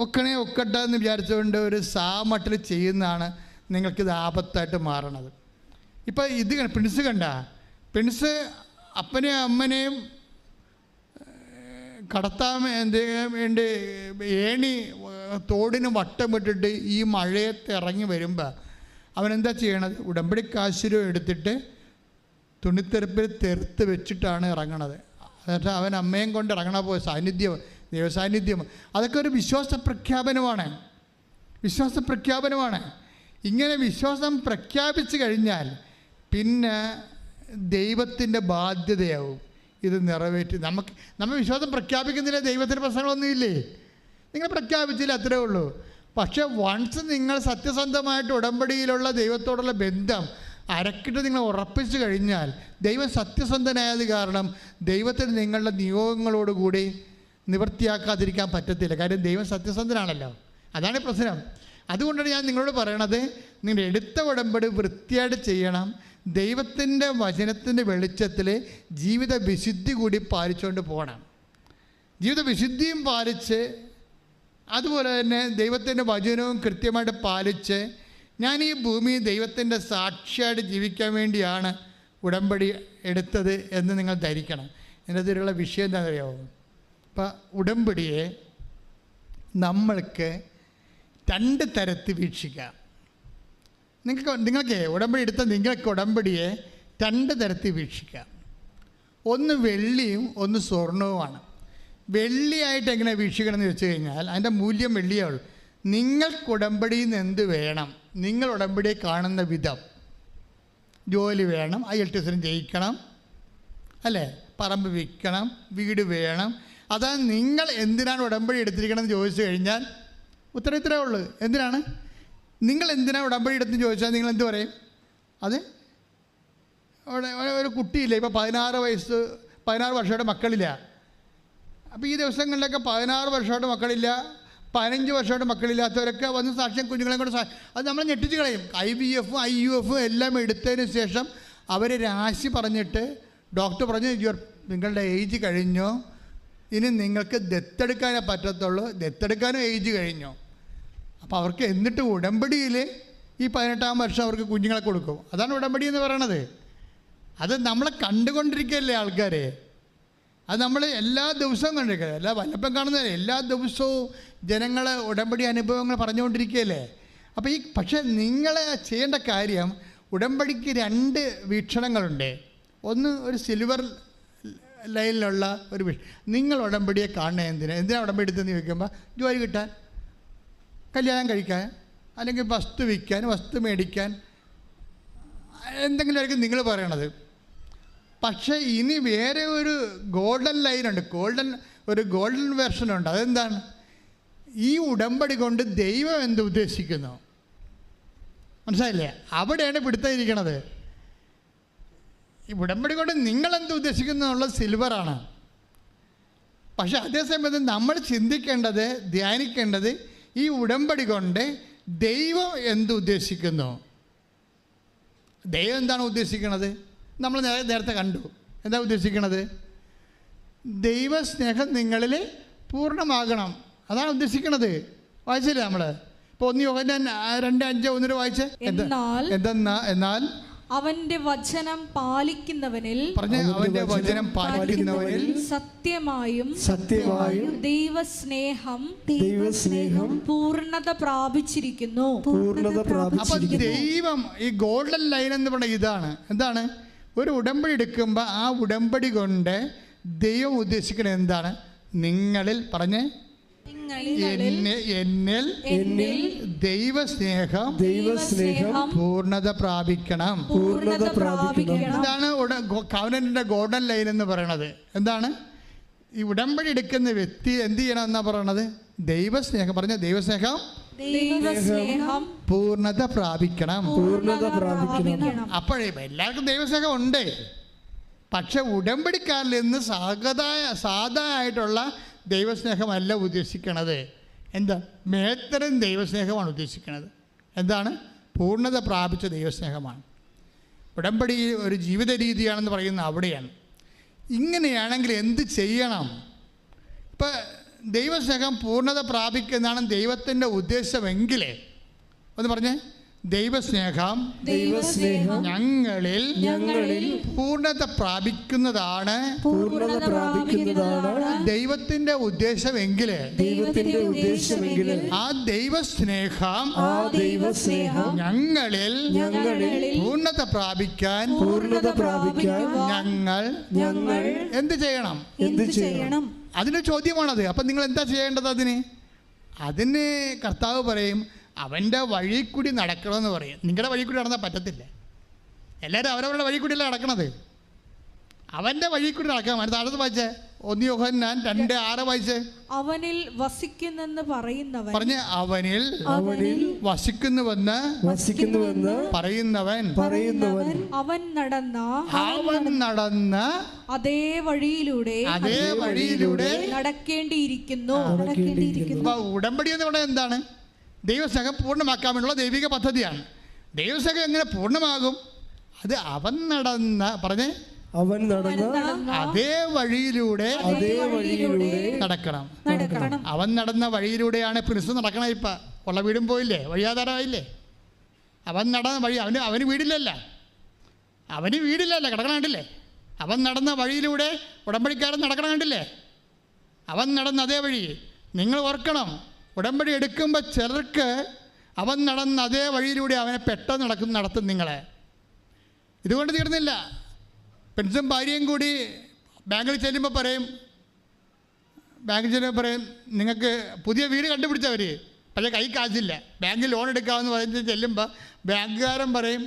ഒക്കട്ടെ എന്ന് വിചാരിച്ചുകൊണ്ട് ഒരു സാമട്ടിൽ ചെയ്യുന്നതാണ് നിങ്ങൾക്കിത് ആപത്തായിട്ട് മാറണത്. ഇപ്പം ഇത് പ്രിൻസ് അപ്പനെയും അമ്മനെയും കടത്താൻ വേണ്ടി ഏണി തോടിന് വട്ടമിട്ടിട്ട് ഈ മഴയത്ത് ഇറങ്ങി വരുമ്പോൾ അവനെന്താ ചെയ്യണത്? ഉടമ്പടി കാശുരൂപ എടുത്തിട്ട് തുണിത്തെറുപ്പിൽ തെറുത്ത് വെച്ചിട്ടാണ് ഇറങ്ങണത്. എന്നിട്ട് അവൻ അമ്മയും കൊണ്ട് ഇറങ്ങണ പോയ ദൈവസാന്നിധ്യം അതൊക്കെ ഒരു വിശ്വാസ പ്രഖ്യാപനമാണ്. ഇങ്ങനെ വിശ്വാസം പ്രഖ്യാപിച്ചു കഴിഞ്ഞാൽ പിന്നെ ദൈവത്തിൻ്റെ ബാധ്യതയാവും ഇത് നിറവേറ്റി. നമ്മൾ വിശ്വാസം പ്രഖ്യാപിക്കുന്നില്ല, ദൈവത്തിൻ്റെ പ്രശ്നങ്ങളൊന്നുമില്ലേ? നിങ്ങൾ പ്രഖ്യാപിച്ചില്ല, അത്രേ ഉള്ളൂ. പക്ഷേ വൺസ് നിങ്ങൾ സത്യസന്ധമായിട്ട് ഉടമ്പടിയിലുള്ള ദൈവത്തോടുള്ള ബന്ധം അരക്കിട്ട് നിങ്ങൾ ഉറപ്പിച്ചു കഴിഞ്ഞാൽ ദൈവം സത്യസന്ധനായത് കാരണം ദൈവത്തിന് നിങ്ങളുടെ നിയോഗങ്ങളോടുകൂടി നിവൃത്തിയാക്കാതിരിക്കാൻ പറ്റത്തില്ല. കാര്യം ദൈവം സത്യസന്ധനാണല്ലോ, അതാണ് പ്രശ്നം. അതുകൊണ്ടാണ് ഞാൻ നിങ്ങളോട് പറയണത്, നിങ്ങൾ എടുത്ത ഉടമ്പടി വൃത്തിയായിട്ട് ചെയ്യണം. ദൈവത്തിൻ്റെ വചനത്തിൻ്റെ വെളിച്ചത്തിൽ ജീവിത വിശുദ്ധി കൂടി പാലിച്ചുകൊണ്ട് പോകണം. ജീവിത വിശുദ്ധിയും പാലിച്ച് അതുപോലെ തന്നെ ദൈവത്തിൻ്റെ വചനവും കൃത്യമായിട്ട് പാലിച്ച് ഞാൻ ഈ ഭൂമി ദൈവത്തിൻ്റെ സാക്ഷിയായിട്ട് ജീവിക്കാൻ വേണ്ടിയാണ് ഉടമ്പടി എടുത്തത് എന്ന് നിങ്ങൾ ധരിക്കണം. ഇതിനുള്ള വിഷയം എന്താണെന്ന് അറിയാമോ? അപ്പം ഉടമ്പടിയെ നമ്മൾക്ക് 2 തരത്തിൽ വീക്ഷിക്കാം. നിങ്ങൾക്ക് ഉടമ്പടി എടുത്ത നിങ്ങൾക്ക് ഉടമ്പടിയെ 2 തരത്തിൽ വീക്ഷിക്കാം. ഒന്ന് വെള്ളിയും ഒന്ന് സ്വർണവുമാണ്. വെള്ളിയായിട്ട് എങ്ങനെ വീക്ഷിക്കണം എന്ന് വെച്ച് കഴിഞ്ഞാൽ അതിൻ്റെ മൂല്യം വെള്ളിയേ ഉള്ളൂ. നിങ്ങൾക്ക് ഉടമ്പടിയിൽ നിന്ന് എന്ത് വേണം? നിങ്ങൾ ഉടമ്പടിയെ കാണുന്ന വിധം. ജോലി വേണം, IELTS ജയിക്കണം, അല്ലേ? പറമ്പ് വിൽക്കണം, വീട് വേണം. അതാണ് നിങ്ങൾ എന്തിനാണ് ഉടമ്പടി എടുത്തിരിക്കണമെന്ന് ചോദിച്ചു കഴിഞ്ഞാൽ ഉത്തരം ഇത്രേ ഉള്ളൂ. എന്തിനാണ് നിങ്ങൾ ഉടമ്പടി എടുത്തെന്ന് ചോദിച്ചാൽ നിങ്ങൾ എന്ത് പറയും? അത് ഒരു കുട്ടിയില്ല, ഇപ്പോൾ 16 വർഷമായിട്ട് മക്കളില്ല. അപ്പോൾ ഈ ദിവസങ്ങളിലൊക്കെ 16 വർഷമായിട്ട് മക്കളില്ല, 15 വർഷമായിട്ട് മക്കളില്ലാത്തവരൊക്കെ വന്ന് സാക്ഷ്യം കുഞ്ഞുങ്ങളെ കൊണ്ട് അത് നമ്മൾ ഞെട്ടിച്ച് കളയും. IVF IUF എല്ലാം എടുത്തതിന് ശേഷം അവർ രാശി പറഞ്ഞിട്ട് ഡോക്ടർ പറഞ്ഞു നിങ്ങളുടെ ഏജ് കഴിഞ്ഞോ, ഇനി നിങ്ങൾക്ക് ദത്തെടുക്കാനേ പറ്റത്തുള്ളൂ, ദത്തെടുക്കാനും ഏജ് കഴിഞ്ഞോ. അപ്പോൾ അവർക്ക് എന്നിട്ട് ഉടമ്പടിയിൽ ഈ 18-ാം വർഷം അവർക്ക് കുഞ്ഞുങ്ങളെ കൊടുക്കും. അതാണ് ഉടമ്പടി എന്ന് പറയണത്. അത് നമ്മളെ കണ്ടുകൊണ്ടിരിക്കുകയല്ലേ ആൾക്കാരെ. അത് നമ്മൾ എല്ലാ ദിവസവും കണ്ടിരിക്കുക, എല്ലാ വല്ലപ്പം കാണുന്നതല്ലേ, എല്ലാ ദിവസവും ജനങ്ങൾ ഉടമ്പടി അനുഭവങ്ങൾ പറഞ്ഞുകൊണ്ടിരിക്കുകയല്ലേ. അപ്പോൾ പക്ഷേ നിങ്ങൾ ചെയ്യേണ്ട കാര്യം, ഉടമ്പടിക്ക് 2 വീക്ഷണങ്ങളുണ്ട്. ഒന്ന് ഒരു സിൽവർ ലൈനിലുള്ള ഒരു നിങ്ങൾ ഉടമ്പടിയെ കാണുന്നത് എന്തിനാണ് ഉടമ്പടി എടുത്തെന്ന് ചോദിക്കുമ്പോൾ ജോലി കിട്ടാൻ, കല്യാണം കഴിക്കാൻ, അല്ലെങ്കിൽ വസ്തു വിൽക്കാൻ, വസ്തു മേടിക്കാൻ, എന്തെങ്കിലുമായിരിക്കും നിങ്ങൾ പറയണത്. പക്ഷേ ഇനി വേറെ ഒരു ഗോൾഡൻ ലൈനുണ്ട്, ഗോൾഡൻ വെർഷനുണ്ട്. അതെന്താണ്? ഈ ഉടമ്പടി കൊണ്ട് ദൈവം എന്ത് ഉദ്ദേശിക്കുന്നു, മനസ്സിലായില്ലേ? അവിടെയാണ് പിടുത്തയിരിക്കണത്. ഈ ഉടമ്പടി കൊണ്ട് നിങ്ങളെന്ത് ഉദ്ദേശിക്കുന്നു എന്നുള്ളത് സിൽവറാണ്. പക്ഷെ അതേസമയത്ത് നമ്മൾ ചിന്തിക്കേണ്ടത്, ധ്യാനിക്കേണ്ടത് ഈ ഉടമ്പടി കൊണ്ട് ദൈവം എന്ത് ഉദ്ദേശിക്കുന്നു. ദൈവം എന്താണ് ഉദ്ദേശിക്കുന്നത്? നമ്മൾ നേരത്തെ കണ്ടു. എന്താ ഉദ്ദേശിക്കുന്നത്? ദൈവസ്നേഹം നിങ്ങളിൽ പൂർണ്ണമാകണം, അതാണ് ഉദ്ദേശിക്കുന്നത്. വായിച്ചില്ലേ നമ്മൾ? ഇപ്പോൾ 1 യോഹന്നാൻ 2:5-1 വായിച്ചേ. എന്നാൽ അവന്റെ വചനം പാലിക്കുന്നവനിൽ, പറഞ്ഞ അവന്റെ വചനം പാലിക്കുന്നവനിൽ സത്യമായും ദൈവസ്നേഹം പൂർണ്ണത പ്രാപിച്ചിരിക്കുന്നു. അപ്പൊ ദൈവം ഈ ഗോൾഡൻ ലൈൻ എന്ന് പറയുന്നത് ഇതാണ്. എന്താണ്? ഒരു ഉടമ്പടി എടുക്കുമ്പോൾ ആ ഉടമ്പടി കൊണ്ട് ദൈവം ഉദ്ദേശിക്കുന്നത് എന്താണ്? നിങ്ങളിൽ പറഞ്ഞേ, എന്നിൽ ദൈവസ്നേഹം പൂർണ്ണത പ്രാപിക്കണം. ഇതാണ് കവനന്റിന്റെ ഗോൾഡൻ ലൈൻ എന്ന് പറയണത്. എന്താണ്? ഈ ഉടമ്പടി എടുക്കുന്ന വ്യക്തി എന്ത് ചെയ്യണം എന്നാ പറയണത്? ദൈവസ്നേഹം. പറഞ്ഞ ദൈവസ്നേഹം പൂർണ്ണത പ്രാപിക്കണം. അപ്പോഴേ എല്ലാവർക്കും ദൈവസ്നേഹം ഉണ്ട്. പക്ഷെ ഉടമ്പടിക്കാരിൽ നിന്ന് സാധാ ആയിട്ടുള്ള ദൈവസ്നേഹമല്ല ഉദ്ദേശിക്കണത്. എന്താ? മേത്തരം ദൈവസ്നേഹമാണ് ഉദ്ദേശിക്കുന്നത്. എന്താണ്? പൂർണ്ണത പ്രാപിച്ച ദൈവസ്നേഹമാണ്. ഉടമ്പടി ഒരു ജീവിത രീതിയാണെന്ന് പറയുന്നത് അവിടെയാണ്. ഇങ്ങനെയാണെങ്കിൽ എന്ത് ചെയ്യണം? ഇപ്പം ദൈവസ്നേഹം പൂർണ്ണത പ്രാപിക്കുന്നതാണ് ദൈവത്തിൻ്റെ ഉദ്ദേശമെങ്കിൽ ഒന്ന് പറഞ്ഞേ, ദൈവസ്നേഹം ഞങ്ങളിൽ പൂർണ്ണത പ്രാപിക്കുന്നതാണ് ദൈവത്തിന്റെ ഉദ്ദേശമെങ്കിൽ ആ ദൈവസ്നേഹം ഞങ്ങളിൽ പൂർണ്ണത പ്രാപിക്കാൻ ഞങ്ങൾ എന്ത് ചെയ്യണം? അതിന് ചോദ്യമാണത്. അപ്പം നിങ്ങൾ എന്താ ചെയ്യേണ്ടത്? അതിന് കർത്താവ് പറയും, അവൻ്റെ വഴി കൂടി നടക്കണമെന്ന് പറയും. നിങ്ങളുടെ വഴി കൂടി നടന്നാൽ പറ്റത്തില്ല. എല്ലാവരും അവരവരുടെ വഴി കൂടിയല്ല നടക്കണത്. അവൻ്റെ വഴി കൂടി നടക്കാൻ. അടുത്ത് വായിച്ചേ, 1 യോഹന്നാൻ 2:6 വായിച്ചേ. അവനിൽ വസിക്കുന്നെന്ന് പറയുന്നവൻ, പറഞ്ഞ അവനിൽ വസിക്കുന്നുവെന്ന് പറയുന്നവൻ അവൻ നടന്ന അതേ വഴിയിലൂടെ നടക്കേണ്ടിയിരിക്കുന്നു. ഉടമ്പടി എന്ന് പറയുന്നത് എന്താണ്? ദൈവസ്നേഹം പൂർണ്ണമാക്കാൻ വേണ്ടിയുള്ള ദൈവിക പദ്ധതിയാണ്. ദൈവസ്നേഹം എങ്ങനെ പൂർണ്ണമാകും? അത് അവൻ നടന്ന അതേ വഴിയിലൂടെ നടക്കണം. അവൻ നടന്ന വഴിയിലൂടെയാണ് പ്രിൻസ് നടക്കണം. ഇപ്പം ഉള്ള വീടും പോയില്ലേ, വഴിയാധാരമായില്ലേ? അവൻ നടന്ന വഴി, അവന് വീടില്ലല്ല, കിടക്കണം കണ്ടില്ലേ? അവൻ നടന്ന വഴിയിലൂടെ ഉടമ്പടിക്കാരൻ നടക്കണം കണ്ടില്ലേ? അവൻ നടന്ന അതേ വഴി. നിങ്ങൾ ഓർക്കണം, ഉടമ്പടി എടുക്കുമ്പോൾ ചിലർക്ക് അവൻ നടന്ന അതേ വഴിയിലൂടെ അവനെ പെട്ടെന്ന് നടത്തും നിങ്ങളെ. ഇതുകൊണ്ട് തീർന്നില്ല. പെൻസും ഭാര്യയും കൂടി ബാങ്കിൽ ചെല്ലുമ്പോൾ പറയും, നിങ്ങൾക്ക് പുതിയ വീട് കണ്ടുപിടിച്ചവർ, പക്ഷേ കൈ കാശില്ല, ബാങ്കിൽ ലോൺ എടുക്കാമെന്ന് പറഞ്ഞ് ചെല്ലുമ്പോൾ ബാങ്കുകാരൻ പറയും,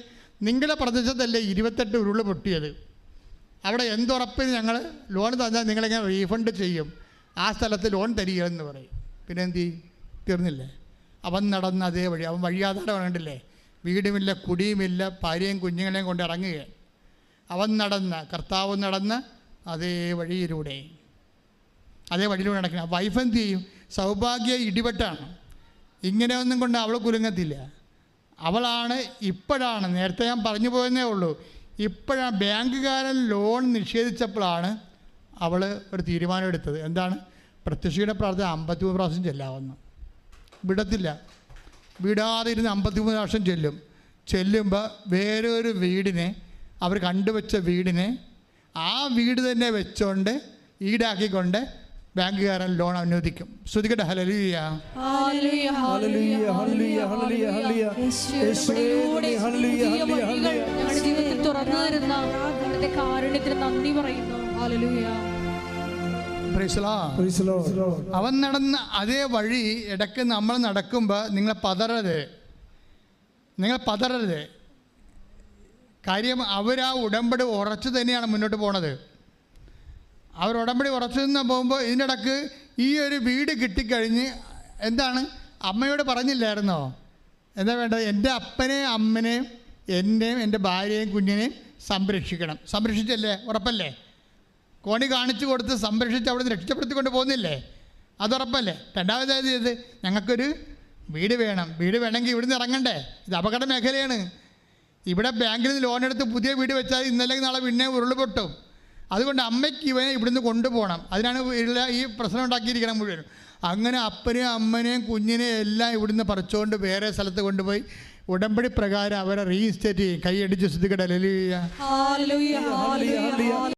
നിങ്ങളുടെ പ്രദേശത്തല്ലേ 28 ഉരുള് പൊട്ടിയത്, അവിടെ എന്തുറപ്പിന് ഞങ്ങൾ ലോൺ തന്നാൽ നിങ്ങളെങ്ങനെ റീഫണ്ട് ചെയ്യും, ആ സ്ഥലത്ത് ലോൺ തരികയെന്ന് പറയും. പിന്നെ എന്ത് ചെയ്യും? തീർന്നില്ലേ? അവൻ നടന്ന അതേ വഴി. അവൻ വഴിയാധാരം കണ്ടില്ലേ? വീടുമില്ല, കുടിയുമില്ല, ഭാര്യയും കുഞ്ഞുങ്ങളെയും കൊണ്ട് ഇറങ്ങുകയാണ്. കർത്താവ് നടന്ന അതേ വഴിയിലൂടെ നടക്കണം. വൈഫ് എന്ത് ചെയ്യും? സൗഭാഗ്യ ഇടിപെട്ടാണ്. ഇങ്ങനെയൊന്നും കൊണ്ട് അവൾ കുലുങ്ങത്തില്ല. ഇപ്പോഴാണ്, നേരത്തെ ഞാൻ പറഞ്ഞു പോയെന്നേ ഉള്ളൂ, ഇപ്പോഴാണ് ബാങ്കുകാരൻ ലോൺ നിഷേധിച്ചപ്പോഴാണ് അവൾ ഒരു തീരുമാനം എടുത്തത്. എന്താണ്? പ്രത്യക്ഷയുടെ പ്രാർത്ഥന 53 പ്രാവശ്യം ചെല്ലാമെന്ന്. വിടാതെ ഇരുന്ന് 53 പ്രാവശ്യം ചെല്ലുമ്പോൾ വേറൊരു വീടിനെ, അവർ കണ്ടുവച്ച വീടിനെ, ആ വീട് തന്നെ വെച്ചോണ്ട് ഈടാക്കിക്കൊണ്ട് ബാങ്കുകാരൻ ലോൺ അനുവദിക്കും. ശ്രദ്ധിക്കട്ടെ. ഹല്ലേലൂയ. അവൻ നടന്ന അതേ വഴി ഇടയ്ക്ക് നമ്മൾ നടക്കുമ്പോൾ നിങ്ങൾ പതറരുത്. കാര്യം അവരാ ഉടമ്പടി ഉറച്ചു തന്നെയാണ് മുന്നോട്ട് പോണത്. അവർ ഉടമ്പടി ഉറച്ചു നിന്ന് പോകുമ്പോൾ ഇതിനിടക്ക് ഈ ഒരു വീട് കിട്ടിക്കഴിഞ്ഞ് എന്താണ്? അമ്മയോട് പറഞ്ഞില്ലായിരുന്നോ എന്താ വേണ്ടത്? എൻ്റെ അപ്പനെയും അമ്മനെയും എന്നെയും എൻ്റെ ഭാര്യയെയും കുഞ്ഞിനെയും സംരക്ഷിക്കണം. സംരക്ഷിച്ചല്ലേ? ഉറപ്പല്ലേ? കോണി കാണിച്ചു കൊടുത്ത് സംരക്ഷിച്ച് അവിടെ നിന്ന് രക്ഷപ്പെടുത്തിക്കൊണ്ട് പോകുന്നില്ലേ? അതുറപ്പല്ലേ? രണ്ടാമതായത് ചെയ്ത് ഞങ്ങൾക്കൊരു വീട് വേണം. വീട് വേണമെങ്കിൽ ഇവിടുന്ന് ഇറങ്ങണ്ടേ? ഇത് അപകട മേഖലയാണ്. ഇവിടെ ബാങ്കിൽ നിന്ന് ലോൺ എടുത്ത് പുതിയ വീട് വെച്ചാൽ ഇന്നല്ലെങ്കിൽ നാളെ പിന്നെ ഉരുള് പൊട്ടും. അതുകൊണ്ട് അമ്മയ്ക്ക് ഇവനെ ഇവിടുന്ന് കൊണ്ടുപോകണം. അതിനാണ് ഈ പ്രശ്നം ഉണ്ടാക്കിയിരിക്കണം മുഴുവൻ. അങ്ങനെ അപ്പനെയും അമ്മനെയും കുഞ്ഞിനെയും എല്ലാം ഇവിടുന്ന് പറിച്ചുകൊണ്ട് വേറെ സ്ഥലത്ത് കൊണ്ടുപോയി ഉടമ്പടി പ്രകാരം അവരെ റീഇൻസ്റ്റേറ്റ് ചെയ്യും. കൈയടിച്ച് ശ്രദ്ധിക്കട്ടെ. ഹല്ലേലൂയ.